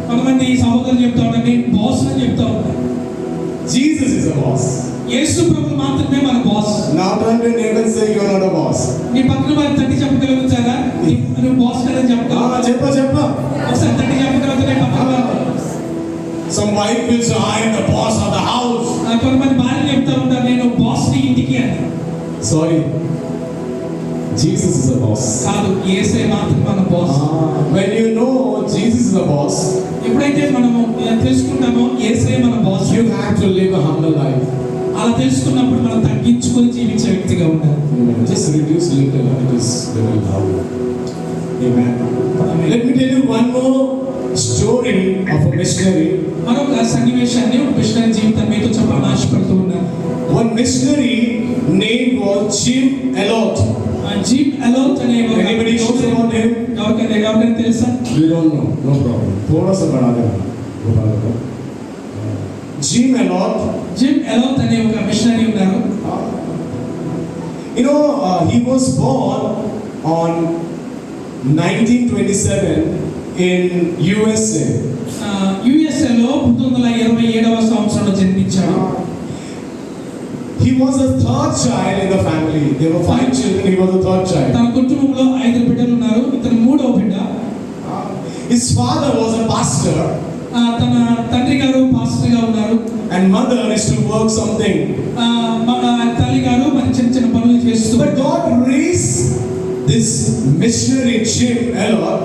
కొంతమంది సహోదరులు చెప్తా ఉంటారు నేను బాస్ అని చెప్తా ఉంటారు. Jesus is a boss. యేసు ప్రభువు మాత్రమే మన boss. Now turn to neighbor and say, you are not a boss. నీ పక్కన వారి తట్టి చెప్పగలుగుతారా నువ్వు బాస్ కదని చెప్పగలవా? చెప్ప ఒకసారి తట్టి చెప్పగలుగుతారా పక్కన వారు? Some wife will say, I am the boss of the house. కొంతమంది భార్యలు చెప్తా ఉంటారు నేను బాస్ ని ఇంటికి అని. Sorry, Jesus is a boss. కాదు యేసే మాత్రమే మన boss. When you know Jesus is a boss, ఎప్పుడైతే మనము తెలుసుకుంటామో యేసే మన boss, you have to live a humble life. అలా తెలుసుకున్నప్పుడు మనం తగ్గించుకొని జీవించే వ్యక్తిగా ఉండాలి. Just reduce little, it is very loud. Amen. Let me tell you one more story of a missionary. మరొక సన్నివేశాన్ని ఒక మిషనరీ జీవితం మీతో చెప్పాలని ఆశపడుతూ ఉన్నాను. One missionary name was Jim Elliot. Jim Elliot అనే ఒక Anybody knows about him? ఎవరికైనా తెలుసా? We don't know. No problem. थोड़ा सा बढ़ा देना. Jim Elliot. జిమ్ ఎలోట్ అనే ఒక మిషనరీ ఉన్నారు. You know, he was born on 1927 in USA. USA లో 1927వ సంవత్సరంలో జన్మించాడు. He was the third child in the family. There were 5 children. He was the third child. తన కుటుంబంలో 5 బిడ్డలు ఉన్నారు. ఇతను మూడవ బిడ్డ. His father was a pastor. తన తండ్రి గారు పాస్టర్ గా ఉన్నారు. And mother is to work something. తల్లి గారు మరి చిన్న పనులు చేస్తూ. But God raised this missionary Jim Elliot.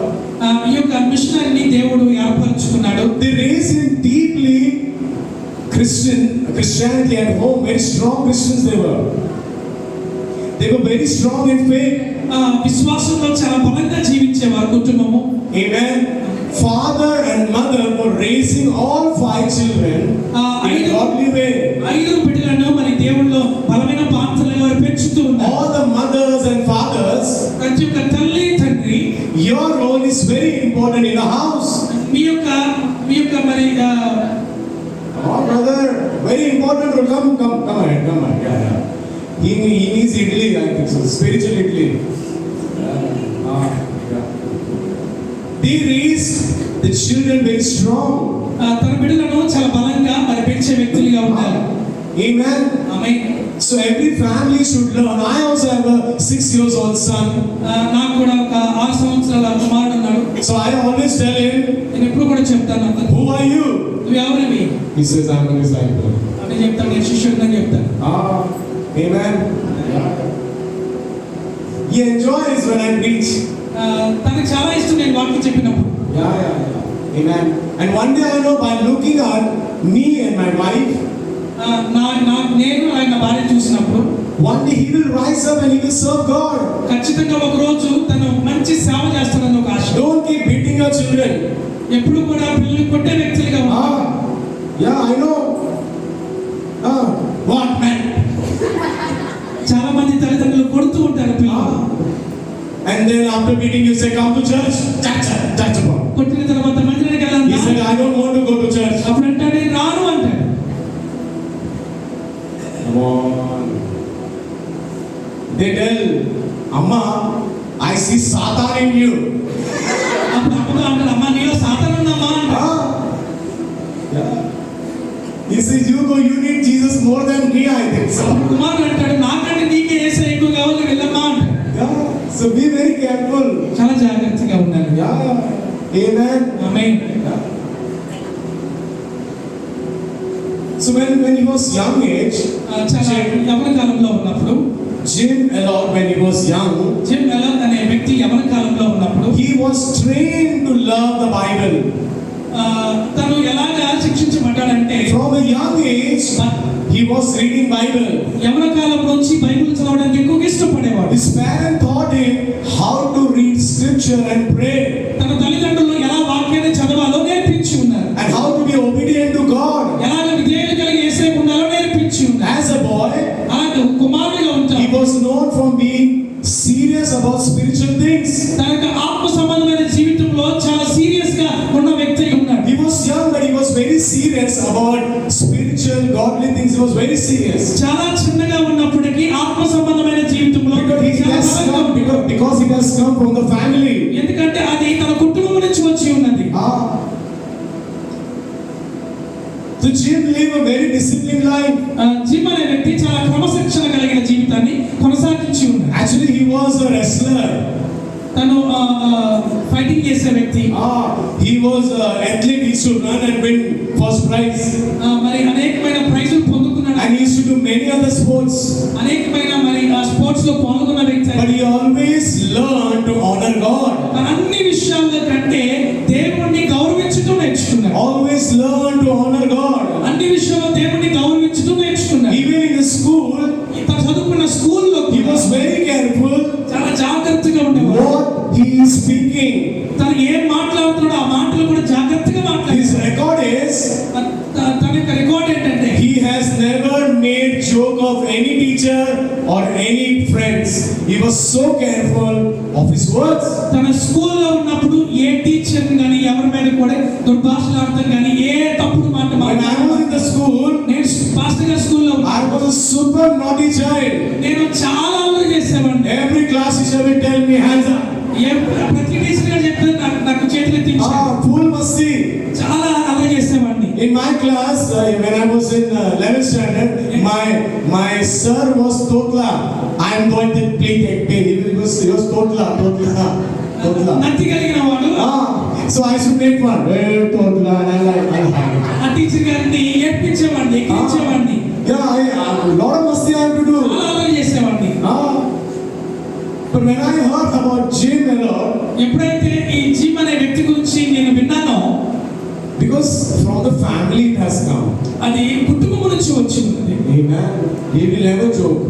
ఈ యొక్క మిషనరీని దేవుడు ఏర్పరచుకున్నాడు. They raised him deeply Christianity at home. Very strong Christians they were. They were very strong in faith. విశ్వాసంలో చాలా బలంగా జీవించేవారు కుటుంబము. Amen. Father and mother were raising all 5 children in a godly way. 5 బిడ్డలను మరి దేవుళ్ళో బలమైన పాత్రలో వారు పెంచుతూ ఉన్నారు. All the mothers and fathers, ప్రతి ఒక్క తల్లి తండ్రి, your role is very important in a house. మీ యొక్క మరి Come on, brother. Very important role. Come ahead. Yeah. He needs idli, I think so. Spiritual idli. Yeah. They raised the children very strong. తన బిడ్డలను చాలా బలంగా మరి పెంచే వ్యక్తులుగా ఉండాలి. Amen. Amen. So every family should learn. I also have a 6 years old son. నాకు కూడా ఒక 6 సంవత్సరాల కుమారుడు ఉన్నాడు. So I always tell him, నేను ఎప్పుడు కూడా చెప్తాను అతను, who are you? నువ్వు ఎవరివి? He says, I'm a disciple. అని చెప్తాను, నేను శిష్యుడిని చెప్తాను. Amen. He enjoys when I preach. తనకు చాలా ఇష్టం నేను వాక్యం చెప్పినప్పుడు. Yeah. Amen. And one day I know by looking at me and my wife, నేను ఆయన భార్య చూసినప్పుడు one day he will rise up and he will serve God. ఖచ్చితంగా ఒక రోజు తను మంచి సేవ చేస్తాడని ఒక ఆశ. Don't keep beating your children. ఎప్పుడు కూడా పిల్లలు కొట్టే వ్యక్తులుగా ఉంటారు. Yeah, I know. What man? చాలా మంది తల్లిదండ్రులు కొడుతూ ఉంటారు పిల్లలు. And then after beating you say, come to church. Touch upon. కొట్టిన తర్వాత మందిరానికి He వెళ్ళాలి. said, I don't want to go to church. అప్పుడు అంటాడు నేను రాను అంటాడు. Come on. They tell, Amma, see Satan in you. అప్పుడు అప్పుడు అంటాడు, అమ్మా నీలో సాతాను ఉందమ్మా అంటాడు. Ah. Yeah. He says, you need Jesus more than me, I think so. కుమారుడు అంటాడు, నాకంటే నీకే యేసయ్య ఎక్కువ కావాలి, వెళ్ళమ్మా అంటాడు. Yeah. So be very careful. చాలా జాగ్రత్తగా ఉండాలి. Yeah. Amen. Amen. Yeah. So when he was young age, చాలా యవన కాలంలో ఉన్నప్పుడు Jim Elliot, when he was young, gym Elon అనే వ్యక్తి యవన కాలంలో ఉన్నప్పుడు he was trained to love the Bible. తను ఎలాగా శిక్షించబడ్డాడంటే, From a young age, he was reading Bible. యవన కాలం నుంచి బైబిల్ చదవడానికి ఎక్కువగా ఇష్టపడేవాడు. His parents taught him how to read scripture and pray, తన తల్లిదండ్రులు ఎలా వాక్యాన్ని చదవాలో నేర్పించి ఉన్నారు. and how to be obedient to God. ఎలాగ విధేయత కలిగి యేసయ్యకు ఉండాలో నేర్పించి ఉన్నారు. As a boy, అలాగే కుమారుడిగా he ఉంటాడు. was known from being serious about spiritual things. తన యొక్క ఆత్మ సంబంధమైన జీవితంలో చాలా సీరియస్ గా ఉన్న వ్యక్తి అయి ఉన్నాడు. He was young, but he was very serious about spiritual, godly things. He was very serious. చాలా చిన్నగా ఉన్నప్పటికీ ఆత్మ సంబంధమైన జీవితంలో Because he has come from the family. ఎందుకంటే అది తన కుటుంబం నుంచి వచ్చి ఉన్నది. So Jim lived a very disciplined life. Gym అనే వ్యక్తి చాలా క్రమశిక్షణ కలిగిన జీవితాన్ని కొనసాగించి ఉన్నాడు. Actually, he was a wrestler. తను ఫైటింగ్ చేసే వ్యక్తి. He was an athlete. He used to run and win first prize. మరి అనేకమైన ప్రైజులు పొందుకున్నాడు. And he used to do many other sports. అనేకమైన మరి స్పోర్ట్స్ లో పాల్గొన్న వ్యక్తి. But he always learned to honor God. అన్ని విషయాల కంటే దేవుణ్ణి గౌరవించడం నేర్చుకున్నాడు. Always learn to honor God. అన్ని విషయాల్లో దేవుణ్ణి గౌరవించడం నేర్చుకున్నాడు. Even in the school, తను చదువుకున్న స్కూల్లో he was very careful చాలా జాగ్రత్తగా ఉండేవాడు. what he is speaking. తను ఏం మాట్లాడుతున్నాడో ఆ మాటలు కూడా జాగ్రత్తగా మాట్లాడాడు. His record is, తన యొక్క రికార్డ్ ఏంటంటే, he has never made joke of any teacher or any friends. He was so careful of his words. తన స్కూల్లో ఉన్నప్పుడు ఏ టీచర్ గాని ఎవరి మీద కూడా దుర్భాషలాడటం గాని ఏ తప్పుడు మాట When I was in the school, నేను పాస్టర్ గారి స్కూల్లో I was a super naughty child. నేను చాలా అల్లరి చేసేవాడిని. Every class teacher will tell me hands up. ప్రతి టీచర్ గారు చెప్తే నాకు చేతులు ఎత్తించారు. Full masti. చాలా అల్లరి చేసేవాడిని. In my class, when I was in 11th standard, my sir was Totla. I am going to play Tekpe. He was Totla. నత్తి కలిగిన వాడు. So I should make one. Totla. ఆ టీచర్ గారిని ఏడ్పించేవాడిని, ఎక్కించేవాడిని. Yeah, a lot of masti I have to do. చాలా అల్లరి చేసేవాడిని. But when I heard about Jim Elliot, ఎప్పుడైతే ఈ జిమ్ అనే వ్యక్తి గురించి నేను విన్నానో, because from the family it has come. అది కుటుంబం నుంచి వచ్చింది. Amen. He will never joke.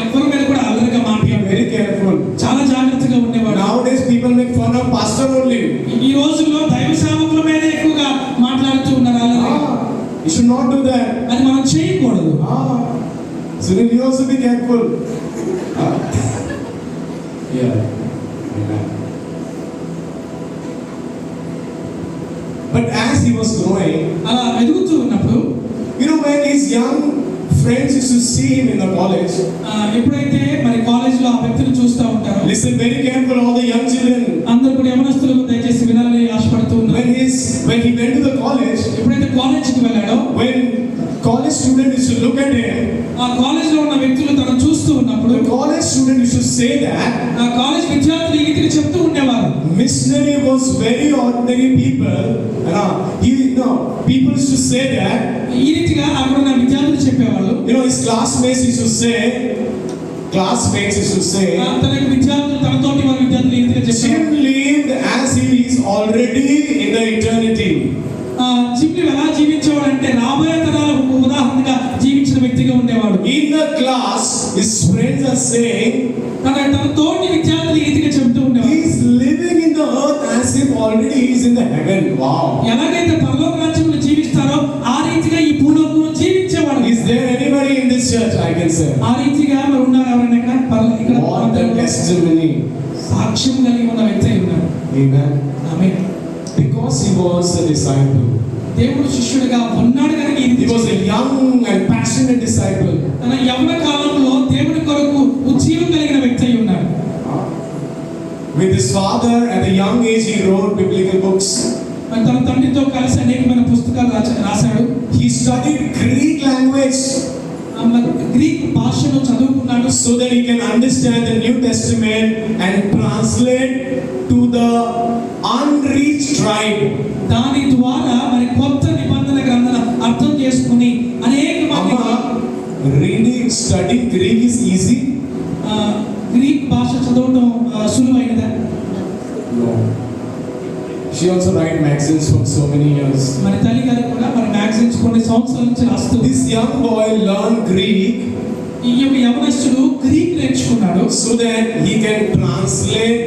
ఎవరి మీద కూడా అల్లరిగా Be మాట్లాడారు. very careful. చాలా జాగ్రత్తగా ఉండేవాడు. Nowadays people make fun of pastor only. ఈ రోజుల్లో దైవ సేవకుల మీద ఎక్కువగా మాట్లాడుతూ ఉన్నారు అల్లరి. You should not do that. అది మనం చేయకూడదు. So you also be careful. Yeah. Amen. But as he was growing, అలా ఎదుగుతూ ఉన్నప్పుడు, when his young friends used to see him in the college, ఎప్పుడైతే మరి కాలేజ్ లో ఆ వ్యక్తిని చూస్తూ ఉంటారో, listen very careful, all the young children. అందరూ కూడా యవనస్తులు దయచేసి వినాలని ఆశపడుతూ ఉన్నారు. When he went to the college, ఎప్పుడైతే కాలేజీకి వెళ్ళాడో, when college student used to look at him, ఆ కాలేజ్ లో ఉన్న వ్యక్తులు తనను చూస్తూ ఉన్నప్పుడు, the college student used to say that ఆ కాలేజ్ విద్యార్థులు ఈ రీతిగా చెప్తూ ఉండేవారు, missionary was very ordinary people. People used to say that. ఈ రీతిగా అక్కడ ఉన్న విద్యార్థులు చెప్పేవాళ్ళు. His classmates used to say, తన విద్యార్థులు తనతోటి వారి విద్యార్థులు ఈ రీతిగా చెప్పేవారు, Jim lived as he is already in the eternity. Gym ఎలా జీవించేవాడంటే రాబోయే తరాలకు ఉదాహరణగా జీవించిన వ్యక్తిగా ఉండేవాడు. In the class, his friends are saying, తన తోటి విద్యార్థులు ఈ రీతిగా చెప్తూ ఉండేవారు, he is living in the earth as if already he is in the heaven. Wow. ఎలాగైతే పరలోక రాజ్యంలో జీవిస్తారో ఆ రీతిగా ఈ భూలోకంలో జీవించేవాడు. Is there anybody in this church? I can say. ఆ రీతిగా మరి ఉన్నారు ఎవరైనా ఇక్కడ? What a testimony. సాక్ష్యం కలిగి ఉన్న వ్యక్తి అయి ఉన్నాడు. Amen. Amen. Because he was a disciple. దేవుడు శిష్యుడిగా ఉన్నాడు కనుక He was a young and passionate disciple. తన యవ్వన కాలంలో దేవుడి కొరకు ఉజ్జీవం కలిగిన వ్యక్తి అయి ఉన్నాడు. With his father, at a young age, he wrote biblical books. మరి తన తండ్రితో కలిసి అనేకమైన పుస్తకాలు రాశాడు. He studied Greek language మరి గ్రీక్ భాషను చదువుకున్నాడు. so that he can understand the New Testament and translate to the unreached tribe. దాని ద్వారా మరి కొత్త నిబంధన గ్రంథాల అర్థం చేసుకుని అనేక మంది Reading, studying Greek is easy? Greek భాష చదవడం సులువైనదా? No. She also write magazines for so many years. మరి తల్లి గారు కూడా మరి మ్యాగజైన్స్ కొన్ని సంవత్సరాల నుంచి రాస్తుంది. This young boy learned Greek ఈ యొక్క యవనస్తుడు గ్రీక్ నేర్చుకున్నాడు so that he can translate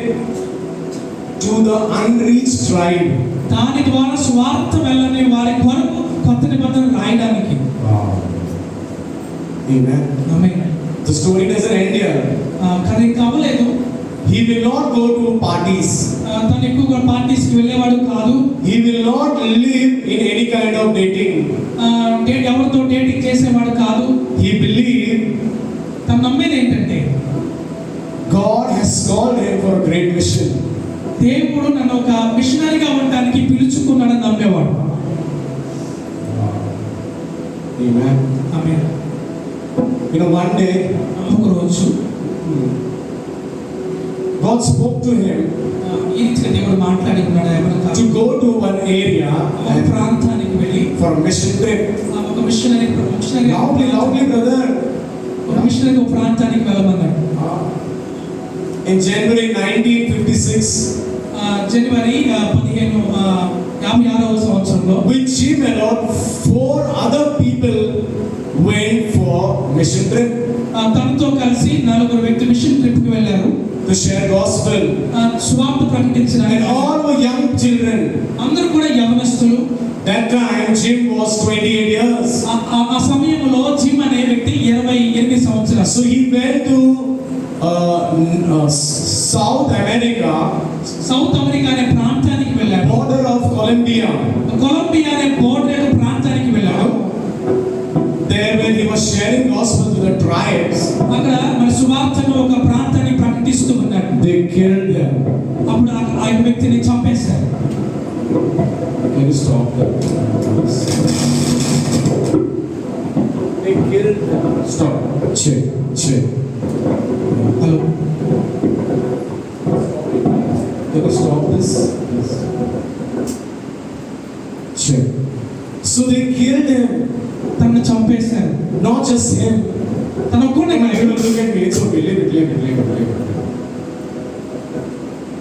to the unreached tribe. దాని ద్వారా స్వార్థ వెళ్ళని వారి కొరకు కొత్త నిబంధన రాయడానికి. Wow. Amen. Amen. The story doesn't end here. కథ ఇంకా అవ్వలేదు. He will not go to parties. తను ఎక్కువగా పార్టీస్కి వెళ్ళేవాడు కాదు. He will not live in any kind of dating. ఎవరితో డేటింగ్ చేసేవాడు కాదు. He believed తను నమ్మేది ఏంటంటే God has called him for a great mission. దేవుడు నన్ను ఒక మిషనరీగా ఉండడానికి పిలుచుకున్నాడని నమ్మేవాడు. Amen. Amen. You know, one day ఒక రోజు God spoke to him ఈ రీతిగా దేవుడు మాట్లాడి ఉన్నాడు. ఎవరు to go to one area ఒక ప్రాంతానికి వెళ్ళి for a mission trip. ఒక మిషనరీ Loudly, brother. ఒక మిషనరీ ఒక ప్రాంతానికి వెళ్ళమన్నాడు. In January 1956, జనవరి 1556వ సంవత్సరంలో with him alone, 4 other people went for mission trip తనతో కలిసి 4 వ్యక్తులు మిషన్ ట్రిప్ కి వెళ్ళారు. to share gospel. సువార్త ప్రకటించడానికి. And all were young children. అందరూ కూడా యవనస్తులు. That time Jim was 28 years. ఆ సమయంలో జిమ్ అనే వ్యక్తి 28 సంవత్సరాలు. So he went to South America, south America అనే ప్రాంతానికి వెళ్ళాడు. border of Colombia. కొలంబియా అనే బోర్డర్ యొక్క ప్రాంతానికి వెళ్ళాడు. There when he was sharing gospel to the tribes, అక్కడ మరి సువార్తను ఒక ప్రాంతాన్ని ప్రకటిస్తూ ఉన్నాడు. they killed them. అప్పుడు ఆ వ్యక్తిని చంపేశారు. Can you stop that? They killed them. Stop. Check. Hello. Can you stop this? Check. So they killed him. తనను చంపేశారు. Not just him. తన ఒక్కడే కాదు. Look at me. It's okay. Leave it.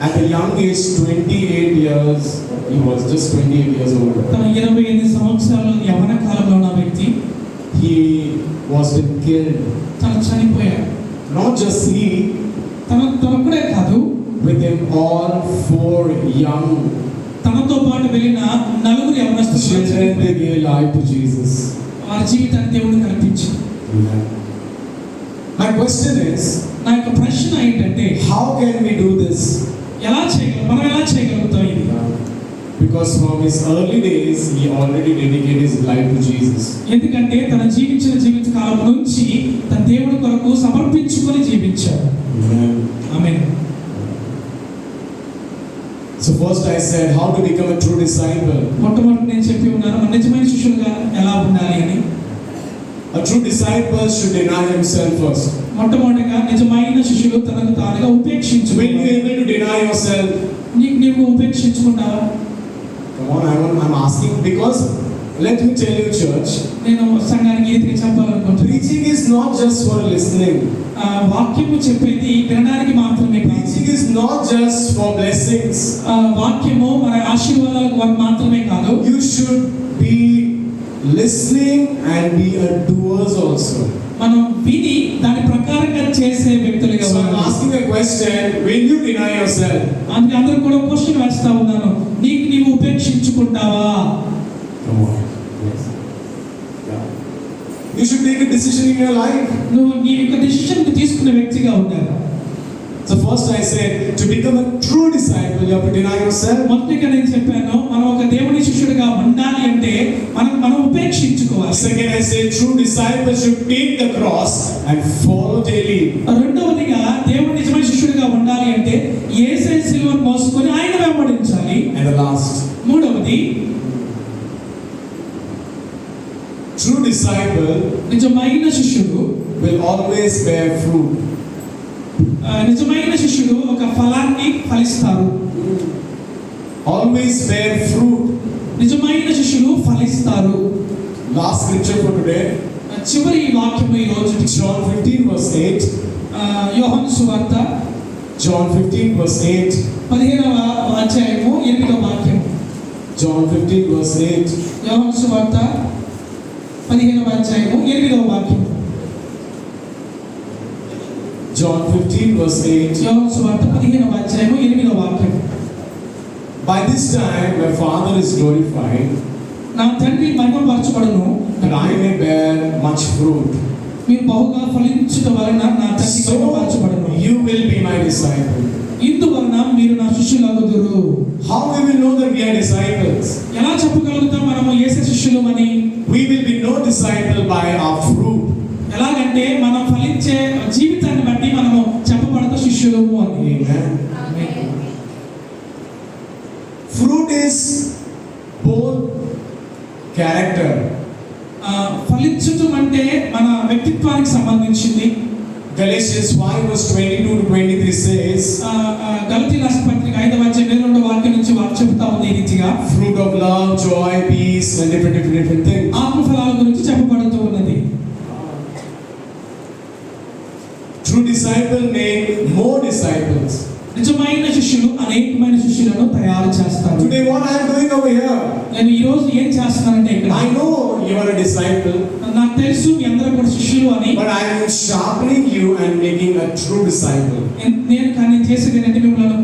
At a young age, 28 years, he was just 28 years old. తన 28 సంవత్సరాలు యవన కాలంలో ఉన్న వ్యక్తి He was been killed. తను చనిపోయాడు. Not just he, తనొక్కడే కాదు, with him all 4 young తనతో పాటు వెళ్ళిన 4 యవనస్తులు children, they gave life to Jesus. వారి జీవితాన్ని దేవుడు కల్పించాడు. My question is, నా యొక్క ప్రశ్న ఏంటంటే how can we do this? మనం ఎలా చేయగలుగుతాం ఇది? Because from his early days, he already dedicated his life to Jesus. ఎందుకంటే తన జీవించిన జీవిత కాలం నుంచి తన దేవుడి కొరకు సమర్పించుకొని జీవించాడు. ఆమేన్. So first I said, how to become a true disciple? మొట్టమొదటి నేను చెప్పి ఉన్నాను, మన నిజమైన శిష్యులుగా ఎలా ఉండాలి అని. A true disciple should deny himself first. మొట్టమొదటిగా నిజమైన శిష్యులు తనకు తానుగా ఉపేక్షించు. When you are able to deny yourself, నీకు ఉపేక్షించుకుంటావా? come on, I'm asking because let me tell you, church, నేను సంఘానికి ఏది చెప్పాలనుకుంటున్నాను. preaching is not just for listening. వాక్యము చెప్పేది వినడానికి మాత్రమే కాదు. Preaching is not just for blessings. వాక్యము మన ఆశీర్వాదాలకు మాత్రమే కాదు. You should be listening and be a doers also. మనం విని దాని ప్రకారంగా చేసే వ్యక్తులుగా So I'm ఉండాలి. asking a question, when you deny yourself, అందుకే అందరూ కూడా క్వశ్చన్ వేస్తా ఉన్నాను, నీవు ఉపేక్షించుకుంటావా? come on. Yes. Yeah. You should take a decision in your life. నువ్వు నీ యొక్క డెసిషన్ తీసుకునే వ్యక్తిగా ఉండాలి. So first I said, to become a true disciple, you have to deny yourself. మొదటిగా నేను చెప్పాను, మనం ఒక దేవుని శిష్యుడిగా ఉండాలి అంటే మనం ఉపేక్షించుకోవాలి. Second I said, true disciples should take the cross and follow daily. రెండవదిగా దేవుని నిజమైన శిష్యుడిగా ఉండాలి అంటే యేసే సిలువను మోసుకొని ఆయన వెంబడించాలి. And the last, మూడవది, true disciple నిజమైన శిష్యుడు will always bear fruit. నిజమైన శిష్యుడు ఒక ఫలాన్ని ఫలిస్తారు. Always bear fruit. నిజమైన శిష్యులు ఫలిస్తారు. Last scripture for today, చివరి వాక్యము ఈ రోజు John 15 verse 8. యోహాను సువార్త John 15 verse 8. 15వ అధ్యాయము 8వ వాక్యం. John 15 verse 8. యోహాను సువార్త 15వ అధ్యాయము 8వ వాక్యం. John 15 verse 8. యోహాను సువార్త 15వ అధ్యాయము 8వ వాక్యం. By this time my Father is glorified, నా తండ్రి మహిమపరచబడును, and I may bear much fruit. మీరు బహుగా ఫలించుట వలన నా తండ్రి So మహిమపరచబడును. you will be my disciple. ఇందువలన మీరు నా శిష్యులగుదురు. How we will know that we are disciples? ఎలా చెప్పగలుగుతాం మనము యేసు శిష్యులమని? We will be no disciple by our fruit. ఎలాగంటే మనం ఫలించే జీవితాన్ని బట్టి మనము చెప్పబడతా శిష్యులము అని. Amen. Fruit is both character. ఫలించటం అంటే మన వ్యక్తిత్వానికి సంబంధించింది. Galatians 5 verse 22 to 23 says, గలతీ రాసిన పత్రిక 5వ అధ్యాయం 2వ వాక్యం నుంచి వారు చెబుతా ఉంది ఈ రీతిగా, fruit of love, joy, peace, and different things. ఆత్మఫలాల గురించి చెప్పబడుతూ ఉన్నది. True disciple make more disciples. నిజమైన శిష్యులు అనేకమైన శిష్యులను తయారు చేస్తారు. Today what I am doing over here, నేను ఈ రోజు ఏం చేస్తున్నానంటే ఇక్కడ, I know you are a disciple, నాకు తెలుసు మీ అందరూ కూడా శిష్యులు అని, but I am sharpening you and making a true disciple. నేను కానీ చేసేది ఏంటంటే మిమ్మల్ని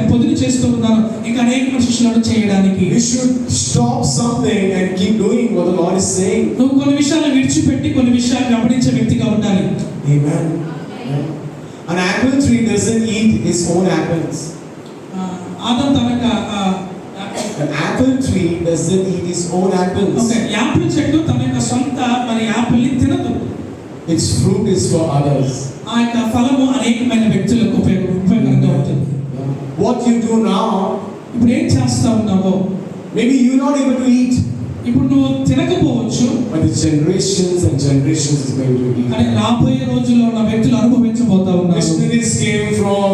పొదును చేస్తూ ఉన్నాను ఇంకా అనేకమైన శిష్యులను చేయడానికి. You should stop something and keep doing what the Lord is saying. నువ్వు కొన్ని విషయాలను విడిచిపెట్టి కొన్ని విషయాలు వెంబడించే వ్యక్తిగా ఉండాలి. Amen. An apple tree doesn't eat its own apples. ఆదాము తనక An apple tree doesn't eat its own apples. Okay, Apple చెట్టు తన యొక్క సొంత మరి యాపిల్ ని తినదు. Its fruit is for others. ఆ యొక్క ఫలము అనేకమైన వ్యక్తులకు ఉపయోగకరంగా ఉంటుంది. What you do now, ఇప్పుడు ఏం చేస్తా ఉన్నావో, maybe you're not able to eat, ఇప్పుడు నువ్వు తినకపోవచ్చు, but the generations and generations is going to eat. కానీ రాబోయే రోజుల్లో ఉన్న వ్యక్తులు అనుభవించబోతా ఉన్నారు. Missionaries came from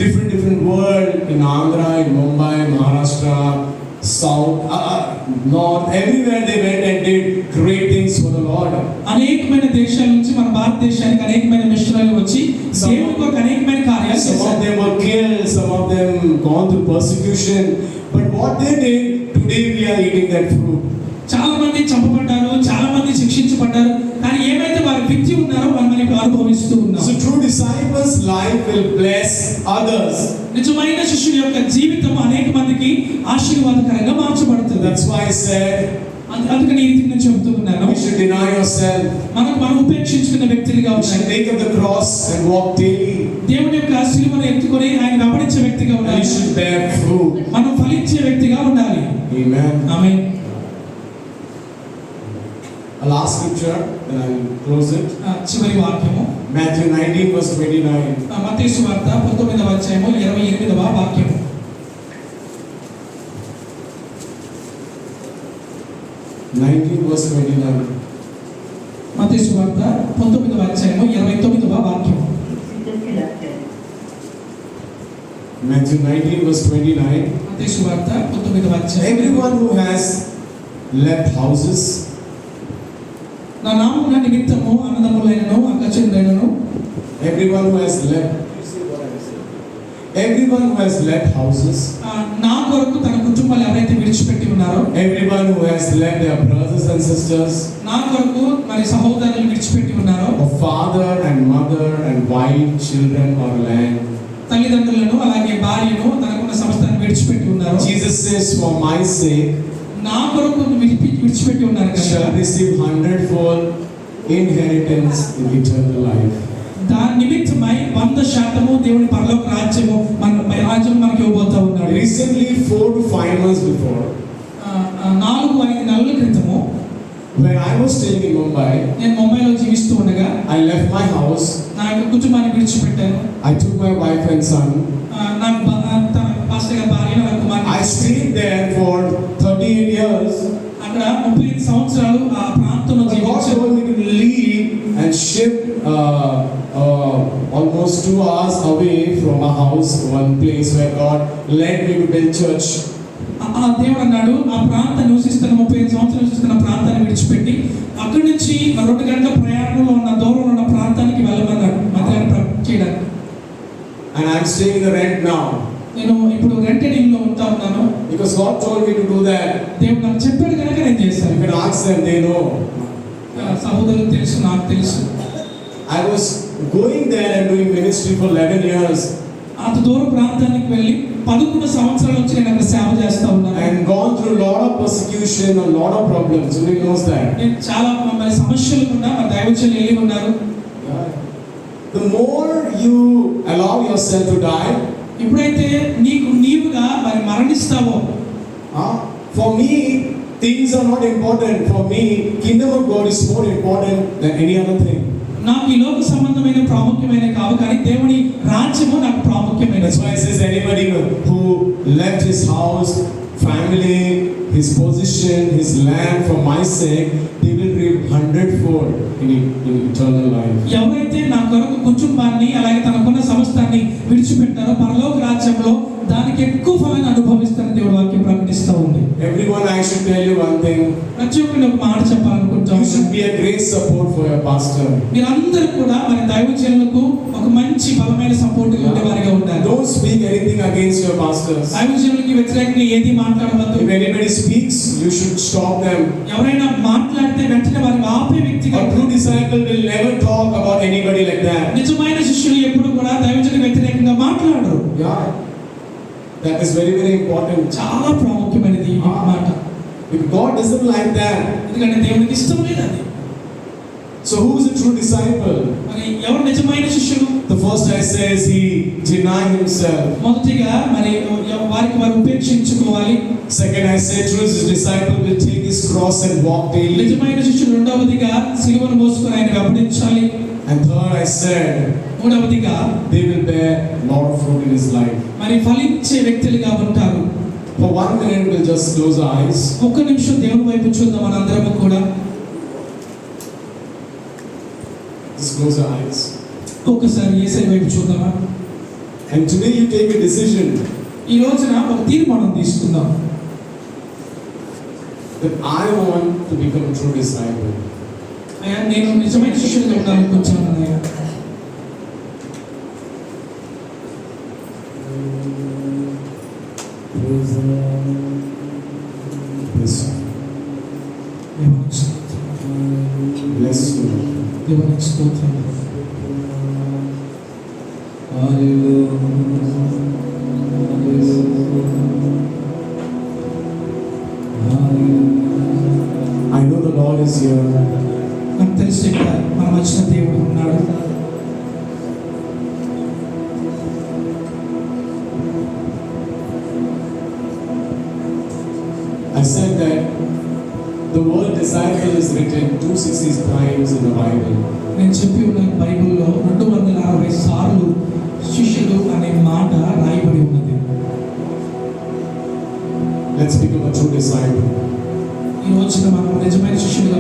different world, in Andhra, in Mumbai, Maharashtra, South, North, everywhere they went and did great things for the Lord. అనేకమైన దేశాల నుంచి మన భారతదేశానికి అనేకమైన మిషనరీలు వచ్చి దేవుని కొరకు అనేకమైన కార్యాలు Some of చేశారు. them were killed, some of them gone through persecution, but what they did, today we are eating that fruit. చాలా మంది చంపబడ్డారు, చాలా మంది శిక్షించబడ్డారు, కానీ ఏమైతే వారి వ్యక్తి ఉన్నారో వాళ్ళు మనం ఇప్పుడు అనుభవిస్తూ ఉన్నాం. So true disciples' life will bless others. నిజమైన శిష్యుడి యొక్క జీవితం అనేక మందికి ఆశీర్వాదకరంగా మార్చబడుతుంది. That's why I said, అందుకని ఈ రీతిగా చెబుతూ ఉన్నాను, we should deny yourself. మనం ఉపేక్షించుకున్న వ్యక్తులుగా We should ఉండాలి. take up the cross and walk daily. దేవుని యొక్క శిలువను ఎత్తుకొని ఆయన వెంబడించే వ్యక్తిగా And ఉండాలి. we should bear fruit. మనం ఫలించే వ్యక్తిగా ఉండాలి. Amen. Amen. A last scripture, then I will close it. చివరి వాక్యము Matthew 19 verse 29. మత్తయి సువార్త 19వ అధ్యాయము 28వ వాక్యము. Verse 29. మత్తయి సువార్త 19వ అధ్యాయము 29వ వాక్యము. Matthew 19 verse 29. మత్తయి సువార్త 19వ అధ్యాయం. Everyone who has left houses, నా నామమున నిమిత్తము అన్నదమ్ములైనను అక్కచెల్లెళ్ళను, everyone who has left, everyone who has left houses, నా కొరకు తన కుటుంబాలు ఎవరైతే విడిచిపెట్టి ఉన్నారో, everyone who has left their brothers and sisters, నా కొరకు మరి సహోదరులు విడిచిపెట్టి ఉన్నారో, or father and mother and wife, children or land. తల్లిదండ్రులను అలాగే భార్యను తనకున్న సమస్తాన్ని విడిచిపెట్టి ఉన్నారు. Jesus says, for my sake, నా కొరకు విడిచిపెట్టి ఉన్నారు shall కనుక receive 100-fold inheritance in eternal life. దాని నిమిత్తమై 100% దేవుని పరలోక రాజ్యము మనకి ఇవ్వబోతా ఉన్నాడు. Recently, 4 to 5 months before, 4-5 నెలల క్రితము when I was staying in Mumbai, నేను ముంబైలో జీవిస్తూ ఉండగా I left my house. నా యొక్క కుటుంబాన్ని విడిచిపెట్టాను. I took my wife and son. stayed there for 38 years. అక్కడ 35 సంవత్సరాలు ఆ ప్రాంతంలో But God జీవించారు. told me to leave and shift almost 2 hours away from my house, one place where God led me to build church. ఆ దేవుడు అన్నాడు ఆ ప్రాంతాన్ని నివసిస్తున్న 35 సంవత్సరాలు నివసిస్తున్న ప్రాంతాన్ని విడిచిపెట్టి అక్కడి నుంచి 2 గంటల ప్రయాణంలో ఉన్న దూరంలో ఉన్న ప్రాంతానికి వెళ్ళమన్నాడు మందిరాన్ని చేయడానికి. And I'm staying in the rent now. నేను ఇప్పుడు రెంటెడ్ ఇల్లులో ఉంటా ఉన్నాను. Because God told me to do that. దేవుడు నాకు చెప్పాడు కనుక నేను చేశాను. You can ask them, they know. సహోదరులకు తెలుసు, నాకు తెలుసు. I was going there and doing ministry for 11 years. అంత దూర ప్రాంతానికి వెళ్ళి 11 సంవత్సరాల నుంచి నేను అక్కడ సేవ చేస్తా ఉన్నాను. And gone through a lot of persecution, a lot of problems. Who knows that? నేను చాలా మరి సమస్యలు కూడా మా దైవజనులు వెళ్ళి ఉన్నారు. The more you allow yourself to die, ఎప్పుడైతే నీవుగా మరి మరణిస్తావో, for me things are not important. For me kingdom of God is more important than any other thing. నాకు ఈ లోక సంబంధమైన ప్రాముఖ్యమైన కావు కానీ దేవుని రాజ్యము నాకు ప్రాముఖ్యమైనది. That's why it says anybody who left his house, family, his position, his land for my sake, they will reap 100-fold in eternal life. ఎవరైతే నా కొరకు కుటుంబాన్ని అలాగే తనకున్న సమస్తాన్ని విడిచిపెట్టారో పరలోక రాజ్యంలో దానికి ఎక్కువ ఫలాన్ని అనుభవిస్తారని దేవుడి వాక్యం ప్రకటిస్తూ ఉంది. Everyone, I should tell you one thing. ప్రతి ఒక్కరిని ఒక మాట చెప్పాలనుకుంటాను. You should be a great support for your pastor. మీరందరూ కూడా మరి దైవజనులకు ఒక మంచి బలమైన సపోర్ట్ ఉండేవారిగా ఉండాలి. Don't speak anything against your pastors. దైవజనులకి వ్యతిరేకంగా ఏది మాట్లాడవద్దు. If anybody speaks, you should stop them. ఎవరైనా మాట్లాడితే వెంటనే వారిని ఆపే వ్యక్తిగా. A true disciple will never talk about anybody like that. నిజమైన శిష్యులు ఎప్పుడు కూడా దైవజనులకు వ్యతిరేకంగా మాట్లాడరు. Yeah. That is very, very important. చాలా ప్రాముఖ్యమైనది ఈ మాట. If God doesn't like that, ఎందుకంటే దేవునికి ఇష్టం లేదు అది. so who is a true disciple? మరి ఎవరు నిజమైన శిష్యులు? The first I say is he deny himself. మొదటిగా మరి వారికి వారు ఉపేక్షించుకోవాలి. Second I say true disciple will take his cross and walk daily. నిజమైన శిష్యులు రెండవదిగా సిలువను మోసుకొని ఆయన వెంబడించాలి. And third I said మూడవదిగా they will bear lot of fruit in his life. మరి ఫలించే వ్యక్తులుగా ఉంటారు. For 1 minute we'll just close our eyes. ఒక్క నిమిషం దేవుని వైపు చూద్దాం మనందరము కూడా. Just close our eyes. ఒక్కసారి యేసయ్య వైపు చూద్దామా? And today you take a decision ఈ రోజున ఒక తీర్మానం తీసుకుందాం. that I want to become a true disciple. అయ్యా నేను నిజమైన శిష్యుడిగా ఉండాలనుకుంటున్నాను అయ్యా. Bless you. దేవునికి స్తోత్రం. I know the Lord is here. నాకు తెలిసి ఇక్కడ మన మధ్యన దేవుడు ఉన్నాడు. I said that the word disciple is written 260 times in the Bible. నేను చెప్పి ఉన్న బైబిల్లో 260 సార్లు శిష్యుడు అనే మాట రాయబడి ఉన్నది. Let's become a true disciple. ఈ రోజున మనం నిజమైన శిష్యులుగా